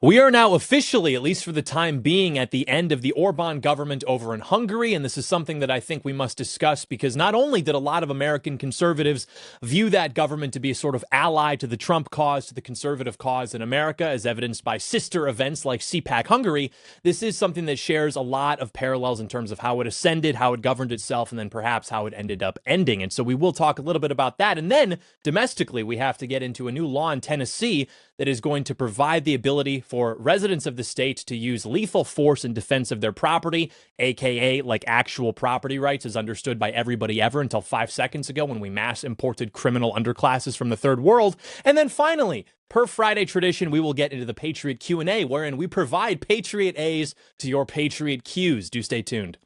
We are now officially, at least for the time being, at the end of the Orban government over in Hungary, and this is something that I think we must discuss because not only did a lot of American conservatives view that government to be a sort of ally to the Trump cause, to the conservative cause in America, as evidenced by sister events like CPAC Hungary, this is something that shares a lot of parallels in terms of how it ascended, how it governed itself, and then perhaps how it ended up ending. And so we will talk a little bit about that. And then domestically, we have to get into a new law in Tennessee that is going to provide the ability for residents of the state to use lethal force in defense of their property, aka like actual property rights as understood by everybody ever until 5 seconds ago when we mass imported criminal underclasses from the third world. And then finally, per Friday tradition, we will get into the Patriot Q&A, wherein we provide Patriot A's to your Patriot Q's. Do stay tuned.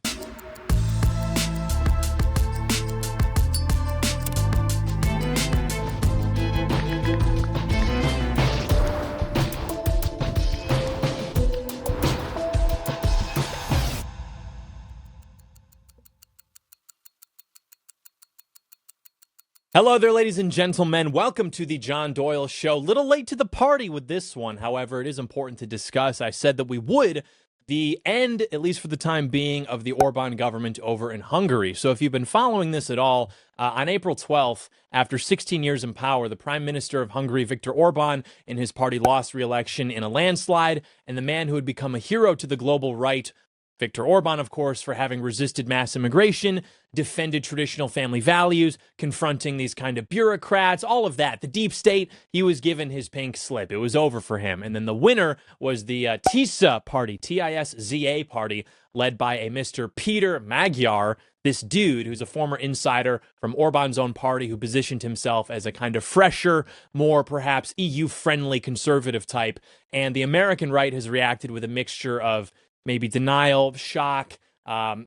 Hello there, ladies and gentlemen. Welcome to the John Doyle Show. Little late to the party with this one. However, it is important to discuss. I said that we would the end, at least for the time being, of the Orban government over in Hungary. So if you've been following this at all, on April 12th, after 16 years in power, the Prime Minister of Hungary, Viktor Orban, and his party lost re-election in a landslide, and the man who had become a hero to the global right, Viktor Orban, of course, for having resisted mass immigration, defended traditional family values, confronting these kind of bureaucrats, all of that. The deep state, he was given his pink slip. It was over for him. And then the winner was the TISA party, T-I-S-Z-A party, led by a Mr. Peter Magyar, this dude who's a former insider from Orban's own party who positioned himself as a kind of fresher, more perhaps EU-friendly conservative type. And the American right has reacted with a mixture of maybe denial, shock,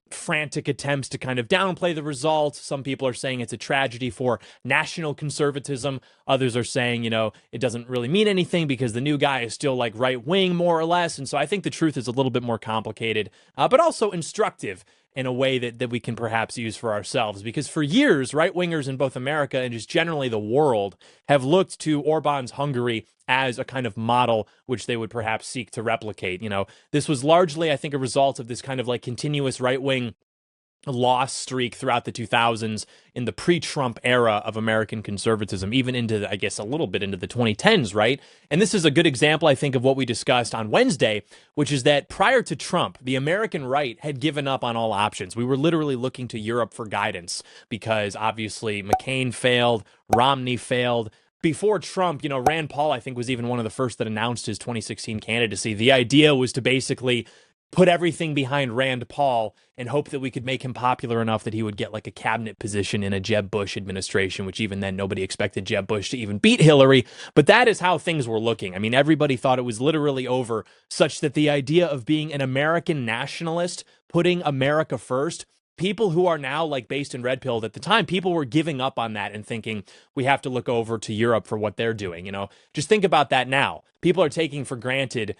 frantic attempts to kind of downplay the results. Some people are saying it's a tragedy for national conservatism. Others are saying, it doesn't really mean anything because the new guy is still like right wing, more or less. And so I think the truth is a little bit more complicated, but also instructive in a way that we can perhaps use for ourselves. Because for years, right-wingers in both America and just generally the world have looked to Orban's Hungary as a kind of model which they would perhaps seek to replicate. This was largely, I think, a result of this kind of like continuous right-wing loss streak throughout the 2000s in the pre-Trump era of American conservatism, even into, I guess, a little bit into the 2010s, right? And this is a good example, I think, of what we discussed on Wednesday, which is that prior to Trump, the American right had given up on all options. We were literally looking to Europe for guidance because obviously McCain failed, Romney failed. Before Trump, Rand Paul, I think, was even one of the first that announced his 2016 candidacy. The idea was to basically put everything behind Rand Paul and hope that we could make him popular enough that he would get like a cabinet position in a Jeb Bush administration, which even then nobody expected Jeb Bush to even beat Hillary. But that is how things were looking. I mean, everybody thought it was literally over, such that the idea of being an American nationalist, putting America first, people who are now like based in red pilled at the time, people were giving up on that and thinking we have to look over to Europe for what they're doing. Just think about that now. People are taking for granted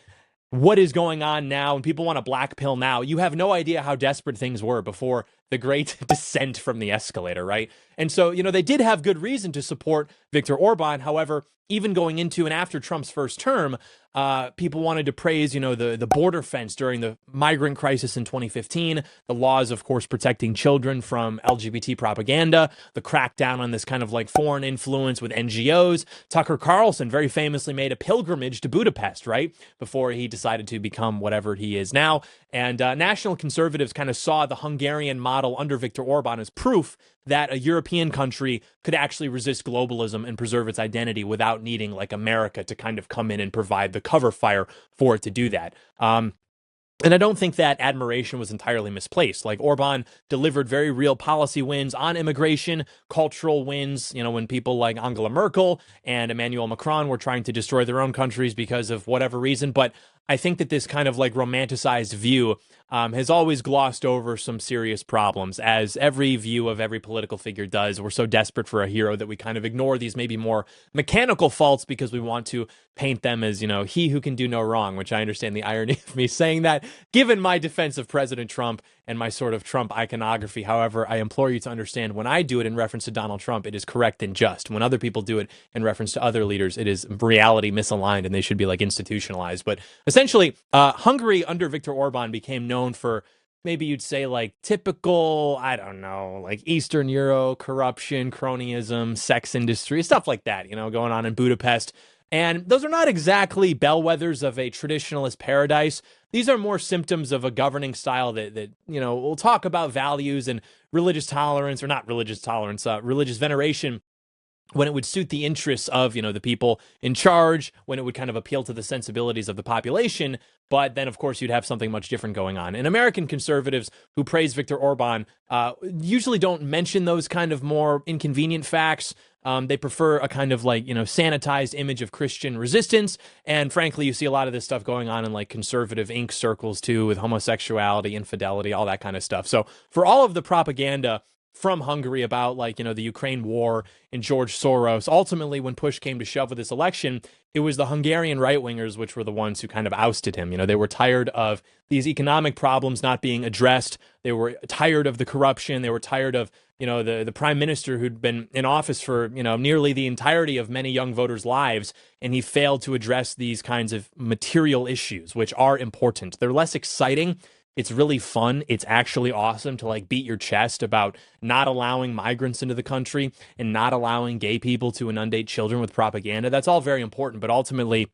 what is going on now, and people want a black pill now. You have no idea how desperate things were before the great descent from the escalator, right? And so, they did have good reason to support Viktor Orban. However, even going into and after Trump's first term, people wanted to praise, the border fence during the migrant crisis in 2015, the laws, of course, protecting children from LGBT propaganda, the crackdown on this kind of like foreign influence with NGOs. Tucker Carlson very famously made a pilgrimage to Budapest, right, before he decided to become whatever he is now. And national conservatives kind of saw the Hungarian model under Viktor Orban as proof that a European country could actually resist globalism and preserve its identity without needing like America to kind of come in and provide the cover fire for it to do that. And I don't think that admiration was entirely misplaced. Like Orban delivered very real policy wins on immigration, cultural wins, when people like Angela Merkel and Emmanuel Macron were trying to destroy their own countries because of whatever reason. But I think that this kind of like romanticized view has always glossed over some serious problems, as every view of every political figure does. We're so desperate for a hero that we kind of ignore these maybe more mechanical faults because we want to paint them as, you know, he who can do no wrong, which I understand the irony of me saying that, given my defense of President Trump and my sort of Trump iconography. However, I implore you to understand when I do it in reference to Donald Trump, it is correct and just. When other people do it in reference to other leaders, it is reality misaligned and they should be like institutionalized. But essentially, Hungary under Viktor Orban became known for maybe you'd say like typical, I don't know, like Eastern Euro corruption, cronyism, sex industry, stuff like that, you know, going on in Budapest. And those are not exactly bellwethers of a traditionalist paradise. These are more symptoms of a governing style that you know, will talk about values and religious tolerance, or not religious tolerance, religious veneration, when it would suit the interests of, you know, the people in charge, when it would kind of appeal to the sensibilities of the population. But then, of course, you'd have something much different going on. And American conservatives who praise Viktor Orban usually don't mention those kind of more inconvenient facts. They prefer a kind of like, you know, sanitized image of Christian resistance. And frankly, you see a lot of this stuff going on in like conservative ink circles too, with homosexuality, infidelity, all that kind of stuff. So for all of the propaganda from Hungary about like, you know, the Ukraine war and George Soros, ultimately when push came to shove with this election, it was the Hungarian right-wingers which were the ones who kind of ousted him. You know, they were tired of these economic problems not being addressed. They were tired of the corruption. They were tired of, you know, the prime minister who'd been in office for, you know, nearly the entirety of many young voters' lives, and he failed to address these kinds of material issues, which are important. They're less exciting. It's really fun. It's actually awesome to like beat your chest about not allowing migrants into the country and not allowing gay people to inundate children with propaganda. That's all very important. But ultimately,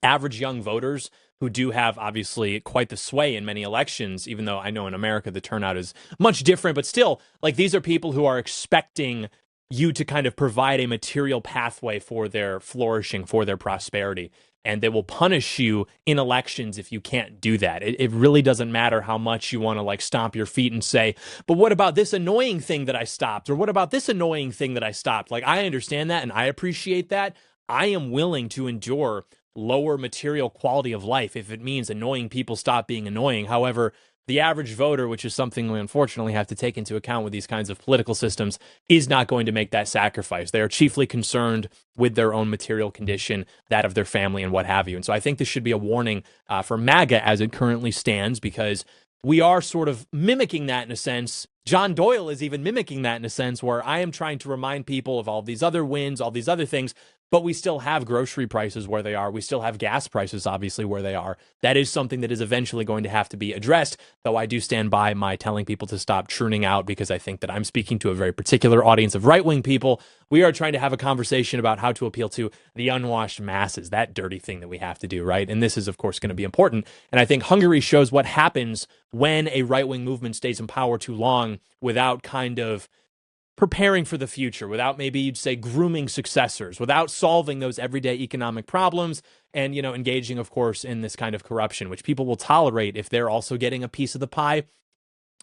average young voters who do have obviously quite the sway in many elections, even though I know in America the turnout is much different, but still, like, these are people who are expecting you to kind of provide a material pathway for their flourishing, for their prosperity. And they will punish you in elections if you can't do that. It really doesn't matter how much you want to like stomp your feet and say, but what about this annoying thing that I stopped? Or what about this annoying thing that I stopped? Like, I understand that and I appreciate that. I am willing to endure lower material quality of life if it means annoying people stop being annoying. However, the average voter, which is something we unfortunately have to take into account with these kinds of political systems, is not going to make that sacrifice. They are chiefly concerned with their own material condition, that of their family, and what have you. And so I think this should be a warning for MAGA as it currently stands, because we are sort of mimicking that in a sense. John Doyle is even mimicking that in a sense, where I am trying to remind people of all these other wins, all these other things, but we still have grocery prices where they are. We still have gas prices, obviously, where they are. That is something that is eventually going to have to be addressed, though I do stand by my telling people to stop churning out, because I think that I'm speaking to a very particular audience of right-wing people. We are trying to have a conversation about how to appeal to the unwashed masses, that dirty thing that we have to do, right? And this is, of course, going to be important. And I think Hungary shows what happens when a right-wing movement stays in power too long without kind of preparing for the future, without maybe you'd say grooming successors, without solving those everyday economic problems, and, you know, engaging, of course, in this kind of corruption, which people will tolerate if they're also getting a piece of the pie.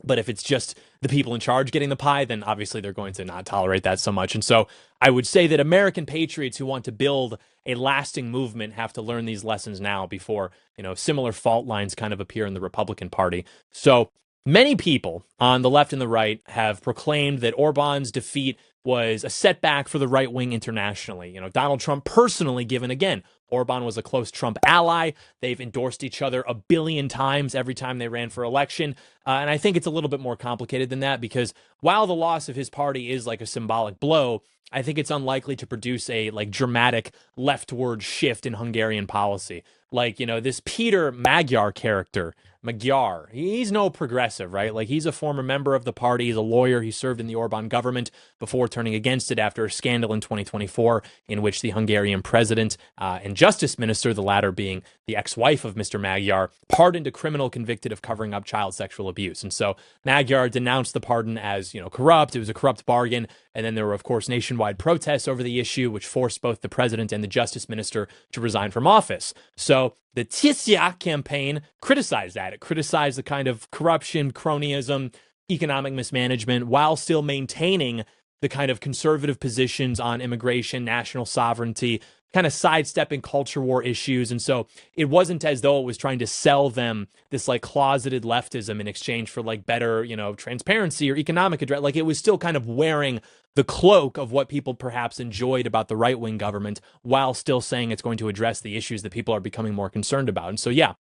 But if it's just the people in charge getting the pie, then obviously they're going to not tolerate that so much. And so I would say that American patriots who want to build a lasting movement have to learn these lessons now before, you know, similar fault lines kind of appear in the Republican Party. So many people on the left and the right have proclaimed that Orban's defeat was a setback for the right wing internationally. You know, Donald Trump personally, given again, Orban was a close Trump ally. They've endorsed each other a billion times every time they ran for election. And I think it's a little bit more complicated than that, because while the loss of his party is like a symbolic blow, I think it's unlikely to produce a like dramatic leftward shift in Hungarian policy. Like, you know, this Peter Magyar character, Magyar, he's no progressive, right? Like, he's a former member of the party. He's a lawyer. He served in the Orban government before turning against it after a scandal in 2024 in which the Hungarian president and justice minister, the latter being the ex-wife of Mr. Magyar, pardoned a criminal convicted of covering up child sexual abuse. And so Magyar denounced the pardon as, you know, corrupt. It was a corrupt bargain. And then there were, of course, nationwide protests over the issue, which forced both the president and the justice minister to resign from office. So the Tisza campaign criticized that. It criticized the kind of corruption, cronyism, economic mismanagement, while still maintaining the kind of conservative positions on immigration, national sovereignty, kind of sidestepping culture war issues. And so it wasn't as though it was trying to sell them this like closeted leftism in exchange for like better, transparency or economic address. Like it was still kind of wearing the cloak of what people perhaps enjoyed about the right-wing government while still saying it's going to address the issues that people are becoming more concerned about. And so, yeah,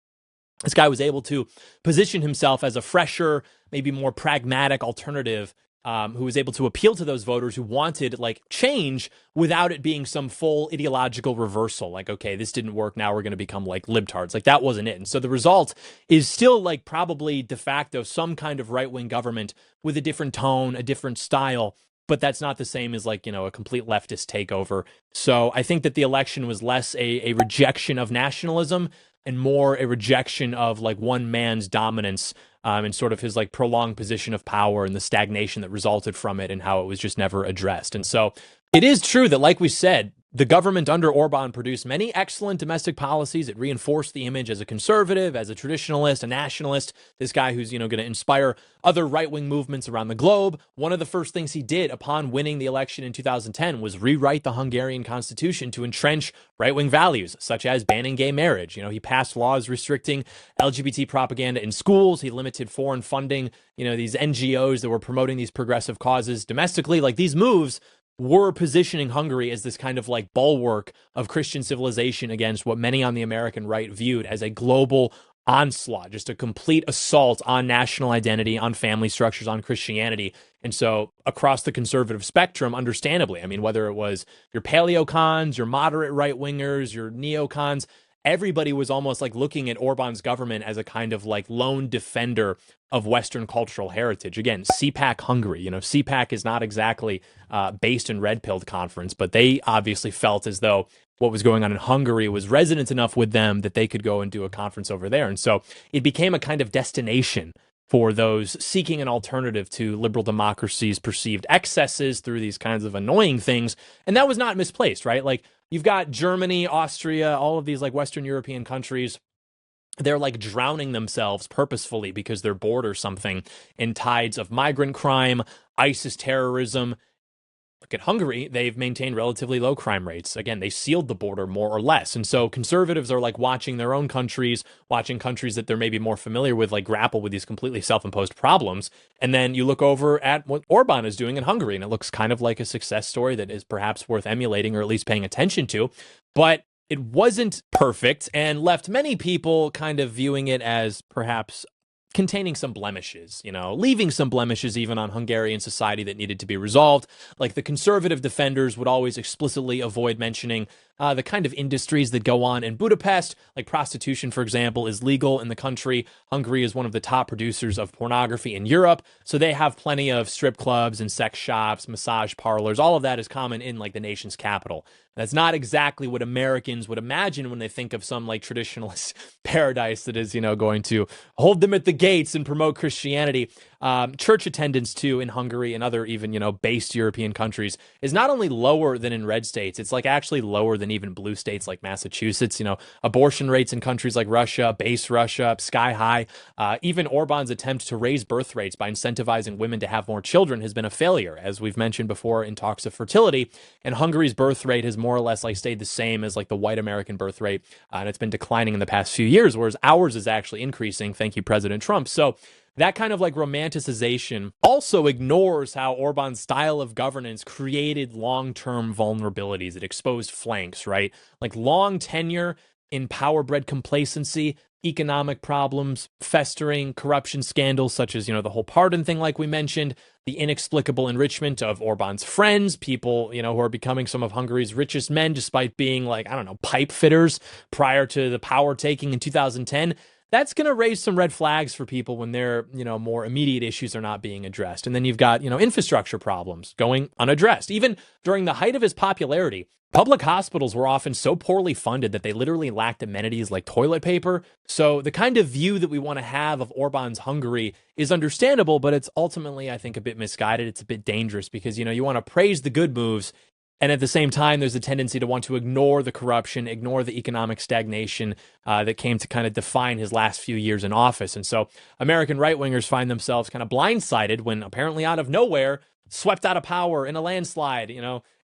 this guy was able to position himself as a fresher, maybe more pragmatic alternative who was able to appeal to those voters who wanted like change without it being some full ideological reversal. Like, okay, this didn't work. Now we're going to become like libtards. Like that wasn't it. And so the result is still like probably de facto some kind of right-wing government with a different tone, a different style. But that's not the same as like, a complete leftist takeover. So I think that the election was less a rejection of nationalism and more a rejection of like one man's dominance and sort of his like prolonged position of power and the stagnation that resulted from it and how it was just never addressed. And so it is true that, like we said, the government under Orban produced many excellent domestic policies. It reinforced the image as a conservative, as a traditionalist, a nationalist, this guy who's, going to inspire other right-wing movements around the globe. One of the first things he did upon winning the election in 2010 was rewrite the Hungarian constitution to entrench right-wing values, such as banning gay marriage. He passed laws restricting LGBT propaganda in schools. He limited foreign funding, these NGOs that were promoting these progressive causes domestically. Like these moves were positioning Hungary as this kind of like bulwark of Christian civilization against what many on the American right viewed as a global onslaught, just a complete assault on national identity, on family structures, on Christianity. And so across the conservative spectrum, understandably, I mean, whether it was your paleocons, your moderate right-wingers, your neocons, everybody was almost like looking at Orban's government as a kind of like lone defender of Western cultural heritage. Again, CPAC Hungary, CPAC is not exactly based in red-pilled conference, but they obviously felt as though what was going on in Hungary was resonant enough with them that they could go and do a conference over there. And so it became a kind of destination for those seeking an alternative to liberal democracy's perceived excesses through these kinds of annoying things. And that was not misplaced, right? Like you've got Germany, Austria, all of these like Western European countries. They're like drowning themselves purposefully because they're bored or something in tides of migrant crime, ISIS terrorism. Look at Hungary, they've maintained relatively low crime rates. Again, they sealed the border more or less. And so conservatives are like watching their own countries, watching countries that they're maybe more familiar with, like grapple with these completely self-imposed problems. And then you look over at what Orban is doing in Hungary, and it looks kind of like a success story that is perhaps worth emulating or at least paying attention to. But it wasn't perfect and left many people kind of viewing it as perhaps containing some blemishes, leaving some blemishes even on Hungarian society that needed to be resolved. Like the conservative defenders would always explicitly avoid mentioning the kind of industries that go on in Budapest, like prostitution, for example, is legal in the country. Hungary is one of the top producers of pornography in Europe. So they have plenty of strip clubs and sex shops, massage parlors. All of that is common in like the nation's capital. That's not exactly what Americans would imagine when they think of some like traditionalist paradise that is, going to hold them at the gates and promote Christianity. Church attendance too in Hungary and other even, based European countries is not only lower than in red states, it's like actually lower than even blue states like Massachusetts. Abortion rates in countries like Russia, base Russia, sky high. Even Orban's attempt to raise birth rates by incentivizing women to have more children has been a failure, as we've mentioned before in talks of fertility. And Hungary's birth rate has more or less like stayed the same as like the white American birth rate, and it's been declining in the past few years, whereas ours is actually increasing. Thank you, President Trump. So that kind of like romanticization also ignores how Orban's style of governance created long-term vulnerabilities. It exposed flanks, right? Like long tenure in power-bred complacency, economic problems, festering corruption scandals such as, the whole pardon thing like we mentioned, the inexplicable enrichment of Orban's friends, people, who are becoming some of Hungary's richest men despite being like, pipe fitters prior to the power taking in 2010. That's going to raise some red flags for people when their, more immediate issues are not being addressed. And then you've got, infrastructure problems going unaddressed. Even during the height of his popularity, public hospitals were often so poorly funded that they literally lacked amenities like toilet paper. So the kind of view that we want to have of Orban's Hungary is understandable, but it's ultimately, I think, a bit misguided. It's a bit dangerous because, you want to praise the good moves, and at the same time, there's a tendency to want to ignore the corruption, ignore the economic stagnation that came to kind of define his last few years in office. And so American right-wingers find themselves kind of blindsided when apparently out of nowhere, swept out of power in a landslide,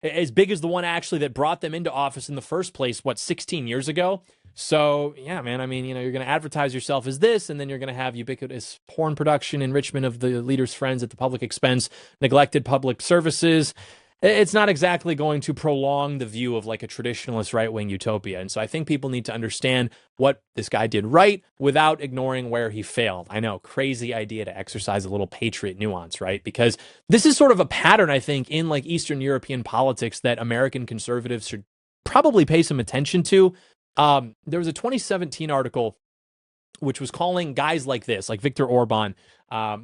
as big as the one actually that brought them into office in the first place, 16 years ago? So, yeah, man, I mean, you're going to advertise yourself as this, and then you're going to have ubiquitous porn production, enrichment of the leader's friends at the public expense, neglected public services. It's not exactly going to prolong the view of like a traditionalist right-wing utopia. And so I think people need to understand what this guy did right without ignoring where he failed. I know, crazy idea to exercise a little patriot nuance, right? Because this is sort of a pattern, I think, in like Eastern European politics that American conservatives should probably pay some attention to. There was a 2017 article which was calling guys like this, like Viktor Orban,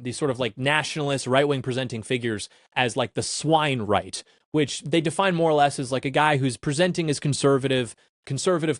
these sort of like nationalist, right-wing presenting figures as like the swine right, which they define more or less as like a guy who's presenting as conservative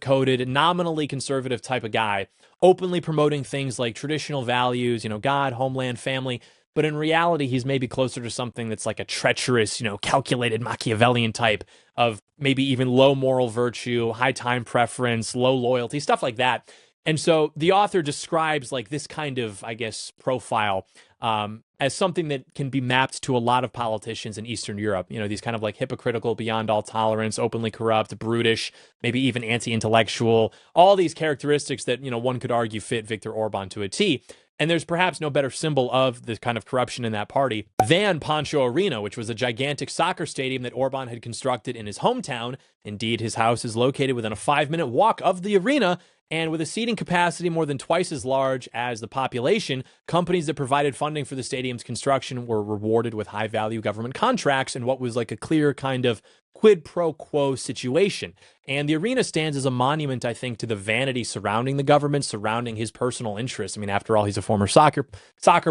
coded, nominally conservative type of guy, openly promoting things like traditional values, God, homeland, family. But in reality, he's maybe closer to something that's like a treacherous, calculated Machiavellian type of maybe even low moral virtue, high time preference, low loyalty, stuff like that. And so the author describes like this kind of, I guess, profile as something that can be mapped to a lot of politicians in Eastern Europe. These kind of like hypocritical, beyond all tolerance, openly corrupt, brutish, maybe even anti-intellectual, all these characteristics that, one could argue fit Viktor Orban to a T. And there's perhaps no better symbol of the kind of corruption in that party than Pancho Arena, which was a gigantic soccer stadium that Orban had constructed in his hometown. Indeed, his house is located within a 5-minute walk of the arena. And with a seating capacity more than twice as large as the population, companies that provided funding for the stadium's construction were rewarded with high-value government contracts in what was like a clear kind of quid pro quo situation. And the arena stands as a monument, I think, to the vanity surrounding the government, surrounding his personal interests. I mean, after all, he's a former soccer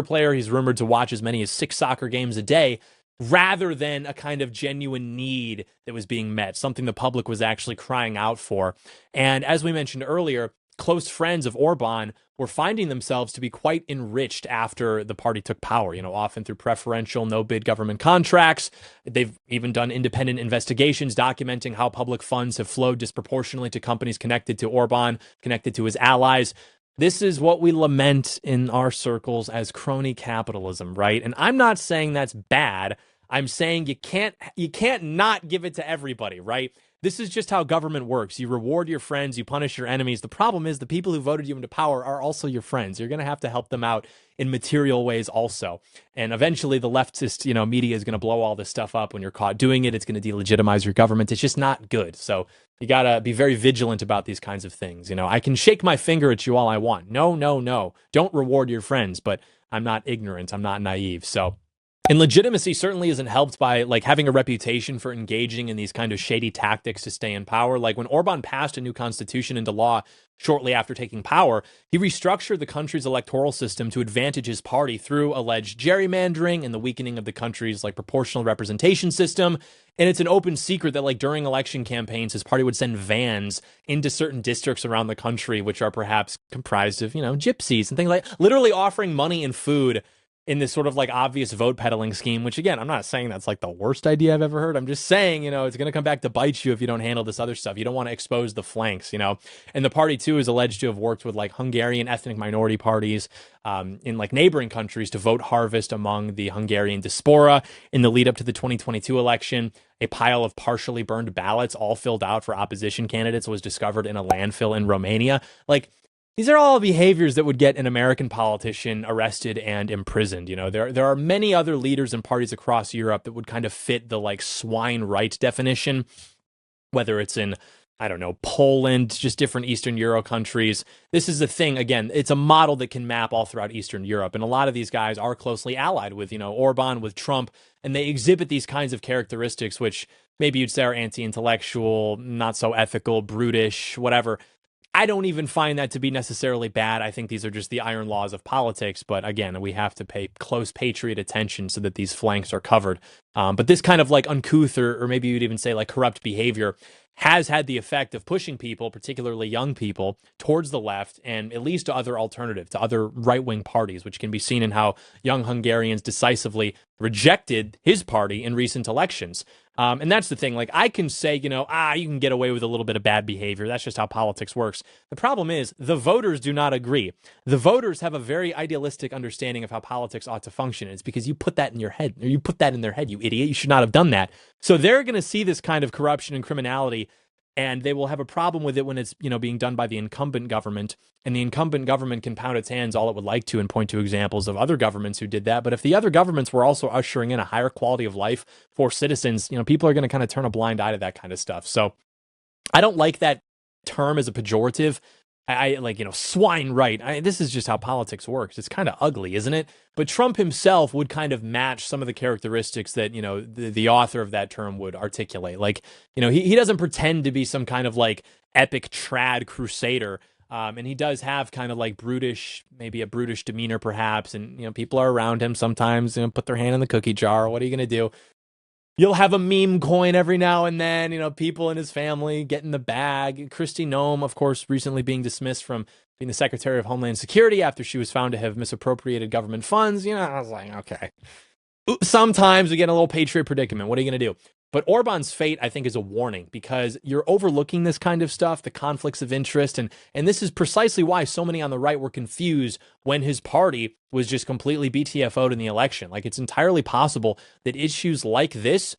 player. He's rumored to watch as many as 6 soccer games a day, rather than a kind of genuine need that was being met, something the public was actually crying out for. And as we mentioned earlier, close friends of Orban were finding themselves to be quite enriched after the party took power, often through preferential no-bid government contracts. They've even done independent investigations documenting how public funds have flowed disproportionately to companies connected to Orban, connected to his allies. This is what we lament in our circles as crony capitalism, right? And I'm not saying that's bad. I'm saying you can't not give it to everybody, right? This is just how government works. You reward your friends, you punish your enemies. The problem is the people who voted you into power are also your friends. You're going to have to help them out in material ways also. And eventually the leftist, media is going to blow all this stuff up when you're caught doing it. It's going to delegitimize your government. It's just not good. So you got to be very vigilant about these kinds of things. I can shake my finger at you all I want. No. Don't reward your friends, but I'm not ignorant. I'm not naive. So, and legitimacy certainly isn't helped by like having a reputation for engaging in these kind of shady tactics to stay in power. Like when Orban passed a new constitution into law shortly after taking power, he restructured the country's electoral system to advantage his party through alleged gerrymandering and the weakening of the country's like proportional representation system. And it's an open secret that like during election campaigns, his party would send vans into certain districts around the country, which are perhaps comprised of, gypsies and things like literally offering money and food in this sort of like obvious vote peddling scheme, which again, I'm not saying that's like the worst idea I've ever heard. I'm just saying, it's going to come back to bite you if you don't handle this other stuff. You don't want to expose the flanks, and the party too is alleged to have worked with like Hungarian ethnic minority parties in like neighboring countries to vote harvest among the Hungarian diaspora in the lead up to the 2022 election. A pile of partially burned ballots all filled out for opposition candidates was discovered in a landfill in Romania. Like, these are all behaviors that would get an American politician arrested and imprisoned. There are many other leaders and parties across Europe that would kind of fit the like swine right definition, whether it's in, I don't know, Poland, just different Eastern Euro countries. This is the thing. Again, it's a model that can map all throughout Eastern Europe. And a lot of these guys are closely allied with, Orban, with Trump, and they exhibit these kinds of characteristics, which maybe you'd say are anti-intellectual, not so ethical, brutish, whatever. I don't even find that to be necessarily bad. I think these are just the iron laws of politics. But again, we have to pay close patriot attention so that these flanks are covered. But this kind of like uncouth or maybe you'd even say like corrupt behavior has had the effect of pushing people, particularly young people, towards the left and at least to other alternatives, to other right-wing parties, which can be seen in how young Hungarians decisively rejected his party in recent elections. And that's the thing. Like, I can say, you can get away with a little bit of bad behavior. That's just how politics works. The problem is the voters do not agree. The voters have a very idealistic understanding of how politics ought to function. It's because you put that in your head, or you put that in their head, you idiot. You should not have done that. So they're going to see this kind of corruption and criminality, and they will have a problem with it when it's, being done by the incumbent government. And the incumbent government can pound its hands all it would like to and point to examples of other governments who did that. But if the other governments were also ushering in a higher quality of life for citizens, people are going to kind of turn a blind eye to that kind of stuff. So I don't like that term as a pejorative. I like, swine right. This is just how politics works. It's kind of ugly, isn't it? But Trump himself would kind of match some of the characteristics that, the author of that term would articulate. Like, he doesn't pretend to be some kind of like epic trad crusader. And he does have kind of like maybe a brutish demeanor perhaps. And, people are around him sometimes, put their hand in the cookie jar. What are you going to do? You'll have a meme coin every now and then, people in his family get in the bag. Kristi Noem, of course, recently being dismissed from being the Secretary of Homeland Security after she was found to have misappropriated government funds. I was like, okay. Sometimes we get in a little patriot predicament. What are you going to do? But Orban's fate, I think, is a warning because you're overlooking this kind of stuff, the conflicts of interest. And this is precisely why so many on the right were confused when his party was just completely BTFO'd in the election. Like, it's entirely possible that issues like this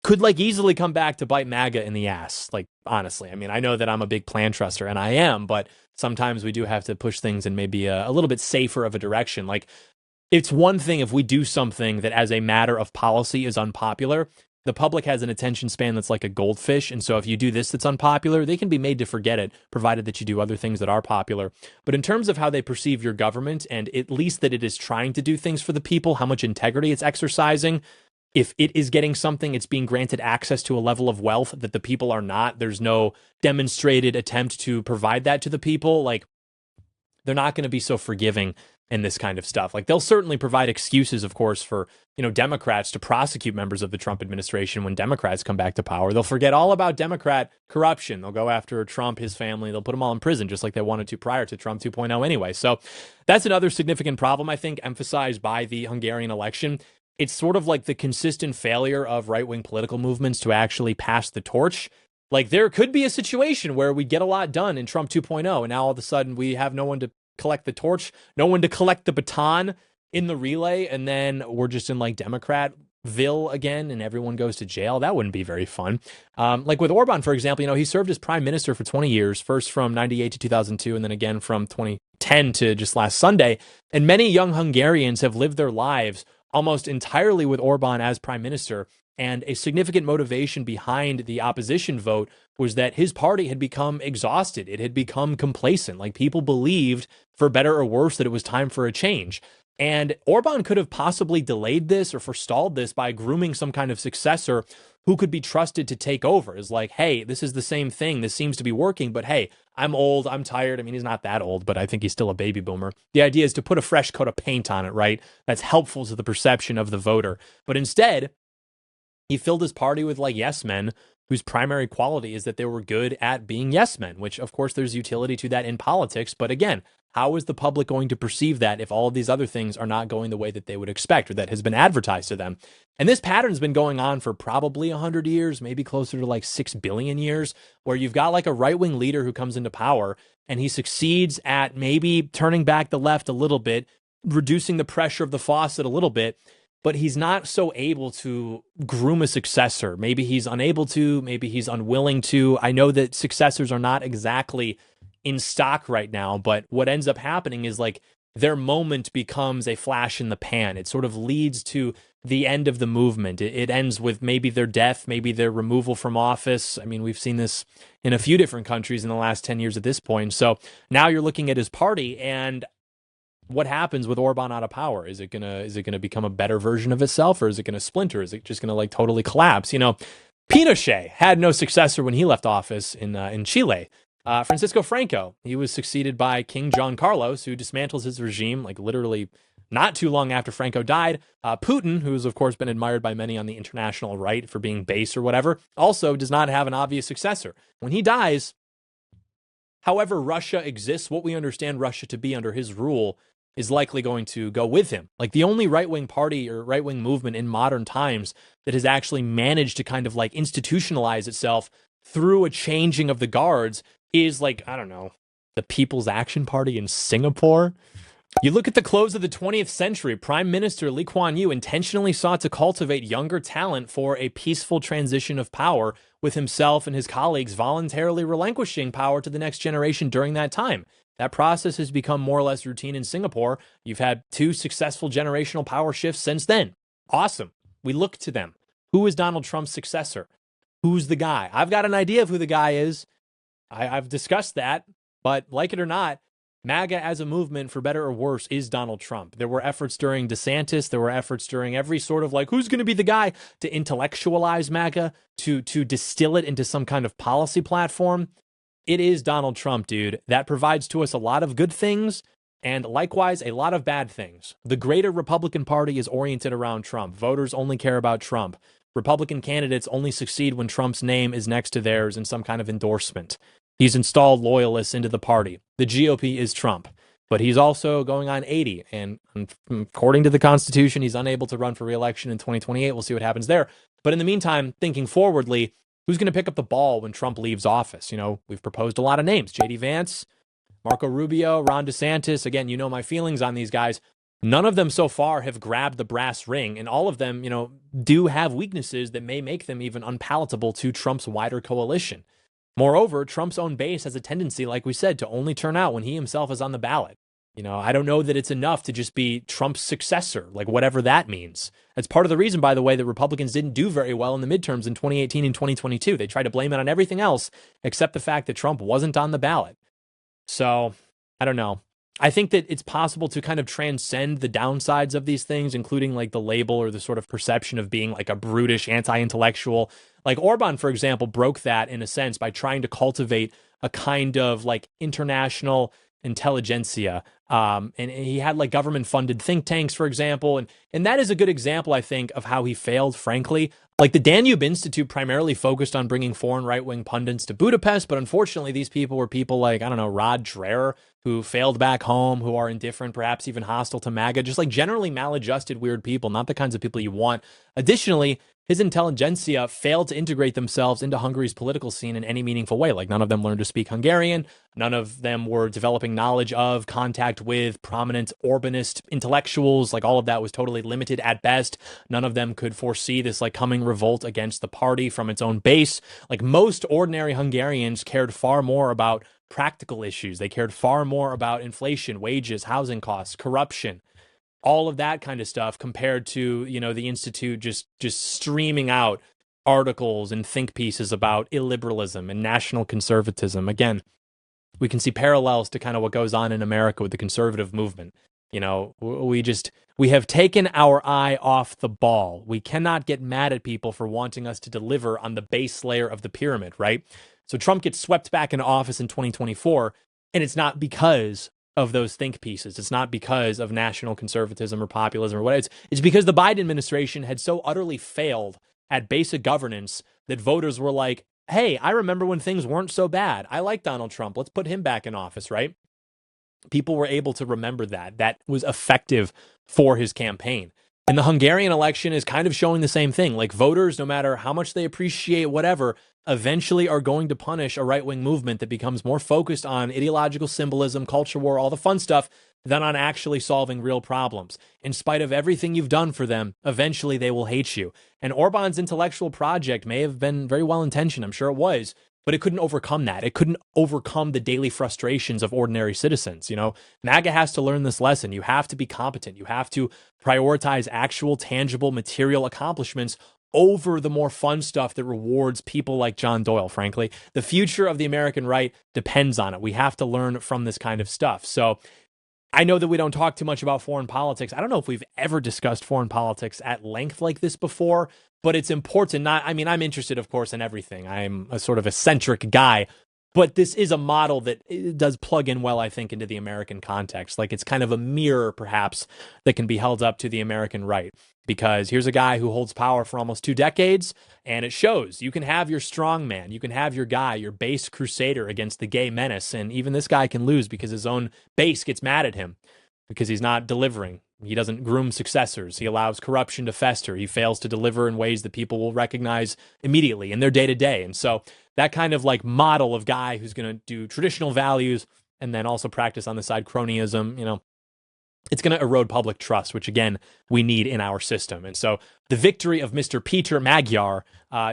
could easily come back to bite MAGA in the ass. Like, honestly, I know that I'm a big plan truster, and I am, but sometimes we do have to push things in maybe a little bit safer of a direction. Like, it's one thing if we do something that as a matter of policy is unpopular. The public has an attention span that's like a goldfish. And so if you do this that's unpopular, they can be made to forget it, provided that you do other things that are popular. But in terms of how they perceive your government, and at least that it is trying to do things for the people, how much integrity it's exercising, if it is getting something, it's being granted access to a level of wealth that the people are not, there's no demonstrated attempt to provide that to the people, like, they're not going to be so forgiving in this kind of stuff. Like, they'll certainly provide excuses, of course, for, Democrats to prosecute members of the Trump administration when Democrats come back to power. They'll forget all about Democrat corruption. They'll go after Trump, his family. They'll put them all in prison, just like they wanted to prior to Trump 2.0 anyway. So that's another significant problem, I think, emphasized by the Hungarian election. It's sort of like the consistent failure of right-wing political movements to actually pass the torch. Like, there could be a situation where we get a lot done in Trump 2.0, and now all of a sudden we have no one to collect the torch, no one to collect the baton in the relay, and then we're just in like Democratville again, and everyone goes to jail. That wouldn't be very fun. Like with Orban, for example, he served as prime minister for 20 years, first from 98 to 2002, and then again from 2010 to just last Sunday. And many young Hungarians have lived their lives almost entirely with Orban as prime minister. And a significant motivation behind the opposition vote was that his party had become exhausted. It had become complacent. Like, people believed, for better or worse, that it was time for a change. And Orban could have possibly delayed this or forestalled this by grooming some kind of successor who could be trusted to take over. Is like, hey, this is the same thing. This seems to be working, but hey, I'm old. I'm tired. He's not that old, but I think he's still a baby boomer. The idea is to put a fresh coat of paint on it, right? That's helpful to the perception of the voter. But instead, he filled his party with like yes men whose primary quality is that they were good at being yes men, which of course there's utility to that in politics. But again, how is the public going to perceive that if all of these other things are not going the way that they would expect or that has been advertised to them? And this pattern's been going on for probably 100 years, maybe closer to like 6 billion years, where you've got like a right-wing leader who comes into power and he succeeds at maybe turning back the left a little bit, reducing the pressure of the faucet a little bit, but he's not so able to groom a successor. Maybe he's unable to, maybe he's unwilling to. I know that successors are not exactly in stock right now, but what ends up happening is like their moment becomes a flash in the pan. It sort of leads to the end of the movement. It ends with maybe their death, maybe their removal from office. We've seen this in a few different countries in the last 10 years at this point. So now you're looking at his party, and what happens with Orban out of power? Is it gonna become a better version of itself, or is it gonna splinter? Is it just gonna like totally collapse? Pinochet had no successor when he left office in Chile. Francisco Franco, he was succeeded by King John Carlos, who dismantles his regime, like literally not too long after Franco died, Putin, who's of course been admired by many on the international right for being base or whatever, also does not have an obvious successor. When he dies, however Russia exists, what we understand Russia to be under his rule is likely going to go with him. Like the only right-wing party or right-wing movement in modern times that has actually managed to kind of like institutionalize itself through a changing of the guards is like, I don't know, the People's Action Party in Singapore. You look at the close of the 20th century, Prime Minister Lee Kuan Yew intentionally sought to cultivate younger talent for a peaceful transition of power, with himself and his colleagues voluntarily relinquishing power to the next generation during that time. That process has become more or less routine in Singapore. You've had 2 successful generational power shifts since then. Awesome. We look to them. Who is Donald Trump's successor? Who's the guy? I've got an idea of who the guy is. I've discussed that, but like it or not, MAGA as a movement, for better or worse, is Donald Trump. There were efforts during DeSantis. There were efforts during every sort of like, who's going to be the guy to intellectualize MAGA, to distill it into some kind of policy platform. It is Donald Trump, dude. That provides to us a lot of good things and likewise a lot of bad things. The greater Republican Party is oriented around Trump. Voters only care about Trump. Republican candidates only succeed when Trump's name is next to theirs in some kind of endorsement. He's installed loyalists into the party. The GOP is Trump, but he's also going on 80. And according to the Constitution, he's unable to run for re-election in 2028. We'll see what happens there. But in the meantime, thinking forwardly, who's going to pick up the ball when Trump leaves office? You know, we've proposed a lot of names. J.D. Vance, Marco Rubio, Ron DeSantis. Again, you know my feelings on these guys. None of them so far have grabbed the brass ring, and all of them, you know, do have weaknesses that may make them even unpalatable to Trump's wider coalition. Moreover, Trump's own base has a tendency, like we said, to only turn out when he himself is on the ballot. You know, I don't know that it's enough to just be Trump's successor, like whatever that means. That's part of the reason, by the way, that Republicans didn't do very well in the midterms in 2018 and 2022. They tried to blame it on everything else except the fact that Trump wasn't on the ballot. So, I don't know. I think that it's possible to kind of transcend the downsides of these things, including like the label or the sort of perception of being like a brutish anti-intellectual. Like Orban, for example, broke that in a sense by trying to cultivate a kind of like international intelligentsia. And he had like government funded think tanks, for example. And that is a good example, I think, of how he failed, frankly. Like the Danube Institute primarily focused on bringing foreign right-wing pundits to Budapest, but unfortunately these people were people like, I don't know, Rod Dreher, who failed back home, who are indifferent, perhaps even hostile to MAGA, just like generally maladjusted, weird people, not the kinds of people you want. Additionally, his intelligentsia failed to integrate themselves into Hungary's political scene in any meaningful way. Like none of them learned to speak Hungarian. None of them were developing knowledge of, contact with prominent Orbanist intellectuals. Like all of that was totally limited at best. None of them could foresee this like coming revolt against the party from its own base. Like most ordinary Hungarians cared far more about practical issues. They cared far more about inflation, wages, housing costs, corruption, all of that kind of stuff compared to, you know, the Institute just streaming out articles and think pieces about illiberalism and national conservatism. Again, we can see parallels to kind of what goes on in America with the conservative movement. You know, we have taken our eye off the ball. We cannot get mad at people for wanting us to deliver on the base layer of the pyramid, right? So Trump gets swept back into office in 2024, and it's not because of those think pieces. It's not because of national conservatism or populism or what. It's because the Biden administration had so utterly failed at basic governance that voters were like, hey, I remember when things weren't so bad. I like Donald Trump. Let's put him back in office, right? People were able to remember that. That was effective for his campaign. And the Hungarian election is kind of showing the same thing. Like voters, no matter how much they appreciate whatever, eventually are going to punish a right-wing movement that becomes more focused on ideological symbolism, culture war, all the fun stuff, than on actually solving real problems. In spite of everything you've done for them, eventually they will hate you. And Orban's intellectual project may have been very well-intentioned, I'm sure it was, but it couldn't overcome that. It couldn't overcome the daily frustrations of ordinary citizens. You know, MAGA has to learn this lesson. You have to be competent. You have to prioritize actual, tangible, material accomplishments over the more fun stuff that rewards people like John Doyle, frankly. The future of the American right depends on it. We have to learn from this kind of stuff. So I know that we don't talk too much about foreign politics. I don't know if we've ever discussed foreign politics at length like this before, but it's important. I'm interested, of course, in everything. I'm a sort of eccentric guy, But this is a model that it does plug in well, I think, into the American context. Like it's kind of a mirror, perhaps, that can be held up to the American right. Because here's a guy who holds power for almost 2 decades, and it shows. You can have your strong man, you can have your guy, your base crusader against the gay menace, and even this guy can lose because his own base gets mad at him because he's not delivering. He doesn't groom successors. He allows corruption to fester. He fails to deliver in ways that people will recognize immediately in their day-to-day. And so that kind of like model of guy who's going to do traditional values and then also practice on the side cronyism, it's going to erode public trust, which, again, we need in our system. And so the victory of Mr. Peter Magyar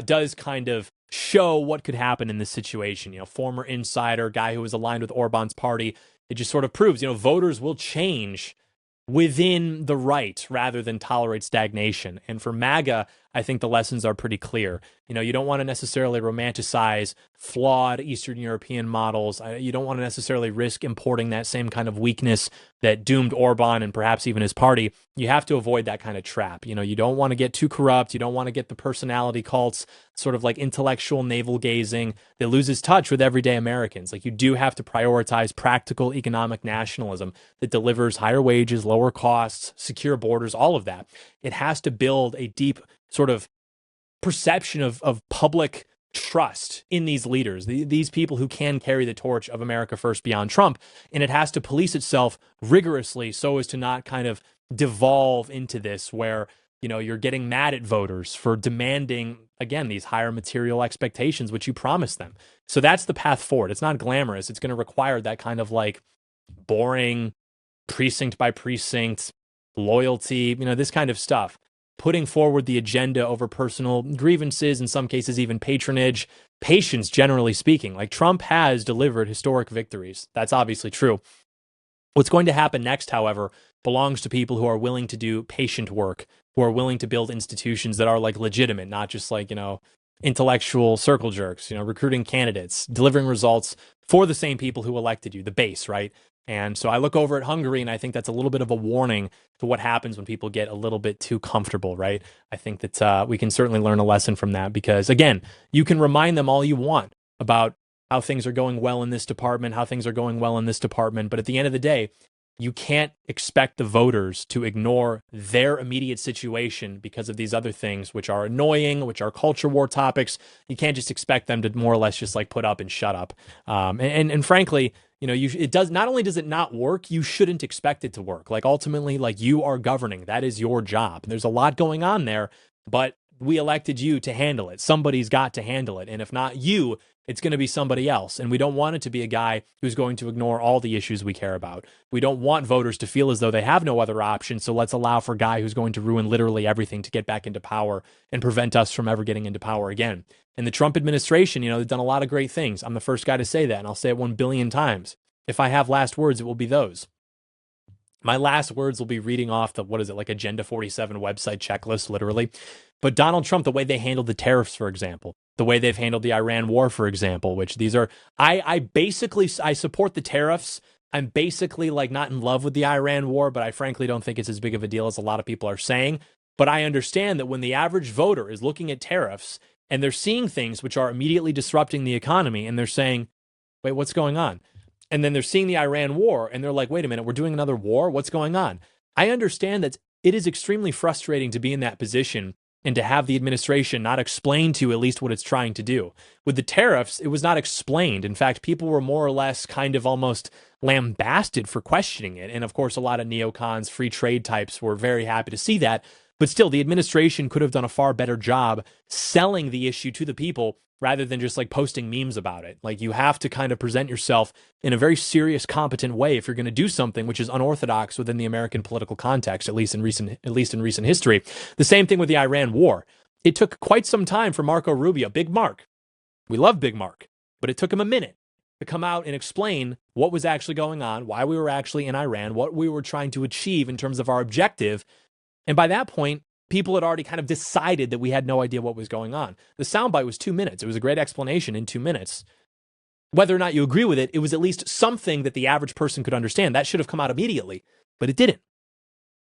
does kind of show what could happen in this situation. Former insider, guy who was aligned with Orban's party. It just sort of proves, voters will change within the right rather than tolerate stagnation. And for MAGA, I think the lessons are pretty clear. You don't want to necessarily romanticize flawed Eastern European models. You don't want to necessarily risk importing that same kind of weakness that doomed Orban and perhaps even his party. You have to avoid that kind of trap. You don't want to get too corrupt. You don't want to get the personality cults, sort of like intellectual navel gazing that loses touch with everyday Americans. Like you do have to prioritize practical economic nationalism that delivers higher wages, lower costs, secure borders, all of that. It has to build a deep sort of perception of public trust in these leaders, these people who can carry the torch of America first beyond Trump. And it has to police itself rigorously so as to not kind of devolve into this where, you're getting mad at voters for demanding, again, these higher material expectations, which you promised them. So that's the path forward. It's not glamorous. It's going to require that kind of like boring precinct by precinct loyalty, this kind of stuff. Putting forward the agenda over personal grievances, in some cases even patronage, patience, generally speaking. Like Trump has delivered historic victories. That's obviously true. What's going to happen next, however, belongs to people who are willing to do patient work, who are willing to build institutions that are like legitimate, not just like, intellectual circle jerks, recruiting candidates, delivering results for the same people who elected you, the base, right? And so I look over at Hungary, and I think that's a little bit of a warning to what happens when people get a little bit too comfortable, right? I think that we can certainly learn a lesson from that because, again, you can remind them all you want about how things are going well in this department, how things are going well in this department. But at the end of the day, you can't expect the voters to ignore their immediate situation because of these other things, which are annoying, which are culture war topics. You can't just expect them to more or less just like put up and shut up. And frankly, it does not only does it not work, you shouldn't expect it to work. Like ultimately, like you are governing. That is your job. There's a lot going on there, but we elected you to handle it. Somebody's got to handle it. And if not you, it's going to be somebody else. And we don't want it to be a guy who's going to ignore all the issues we care about. We don't want voters to feel as though they have no other option. So let's allow for a guy who's going to ruin literally everything to get back into power and prevent us from ever getting into power again. And the Trump administration, they've done a lot of great things. I'm the first guy to say that, and I'll say it 1 billion times. If I have last words, it will be those. My last words will be reading off the, like Agenda 47 website checklist, literally. But Donald Trump, the way they handled the tariffs, for example, the way they've handled the Iran war, for example, which these are, I support the tariffs. I'm basically like not in love with the Iran war, but I frankly don't think it's as big of a deal as a lot of people are saying. But I understand that when the average voter is looking at tariffs and they're seeing things which are immediately disrupting the economy and they're saying, wait, what's going on? And then they're seeing the Iran war and they're like, wait a minute, we're doing another war? What's going on? I understand that it is extremely frustrating to be in that position and to have the administration not explain to you at least what it's trying to do. With the tariffs, it was not explained. In fact, people were more or less kind of almost lambasted for questioning it. And of course, a lot of neocons, free trade types were very happy to see that. But still, the administration could have done a far better job selling the issue to the people rather than just like posting memes about it. Like you have to kind of present yourself in a very serious, competent way if you're going to do something which is unorthodox within the American political context, at least in recent history. The same thing with the Iran war. It took quite some time for Marco Rubio, Big Mark. We love Big Mark, but it took him a minute to come out and explain what was actually going on, why we were actually in Iran, what we were trying to achieve in terms of our objective. And by that point, people had already kind of decided that we had no idea what was going on. The soundbite was 2 minutes. It was a great explanation in 2 minutes. Whether or not you agree with it, it was at least something that the average person could understand. That should have come out immediately, but it didn't.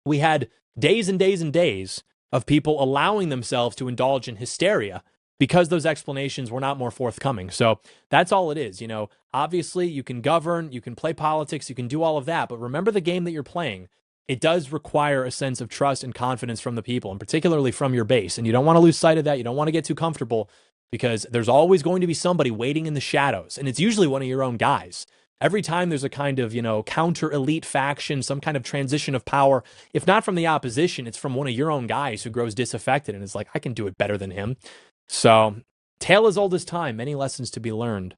We had days and days and days of people allowing themselves to indulge in hysteria because those explanations were not more forthcoming. So that's all it is. Obviously you can govern, you can play politics, you can do all of that, but remember the game that you're playing. It does require a sense of trust and confidence from the people, and particularly from your base. And you don't want to lose sight of that. You don't want to get too comfortable, because there's always going to be somebody waiting in the shadows. And it's usually one of your own guys. Every time there's a kind of, counter-elite faction, some kind of transition of power, if not from the opposition, it's from one of your own guys who grows disaffected and is like, I can do it better than him. So, tale as old as time, many lessons to be learned.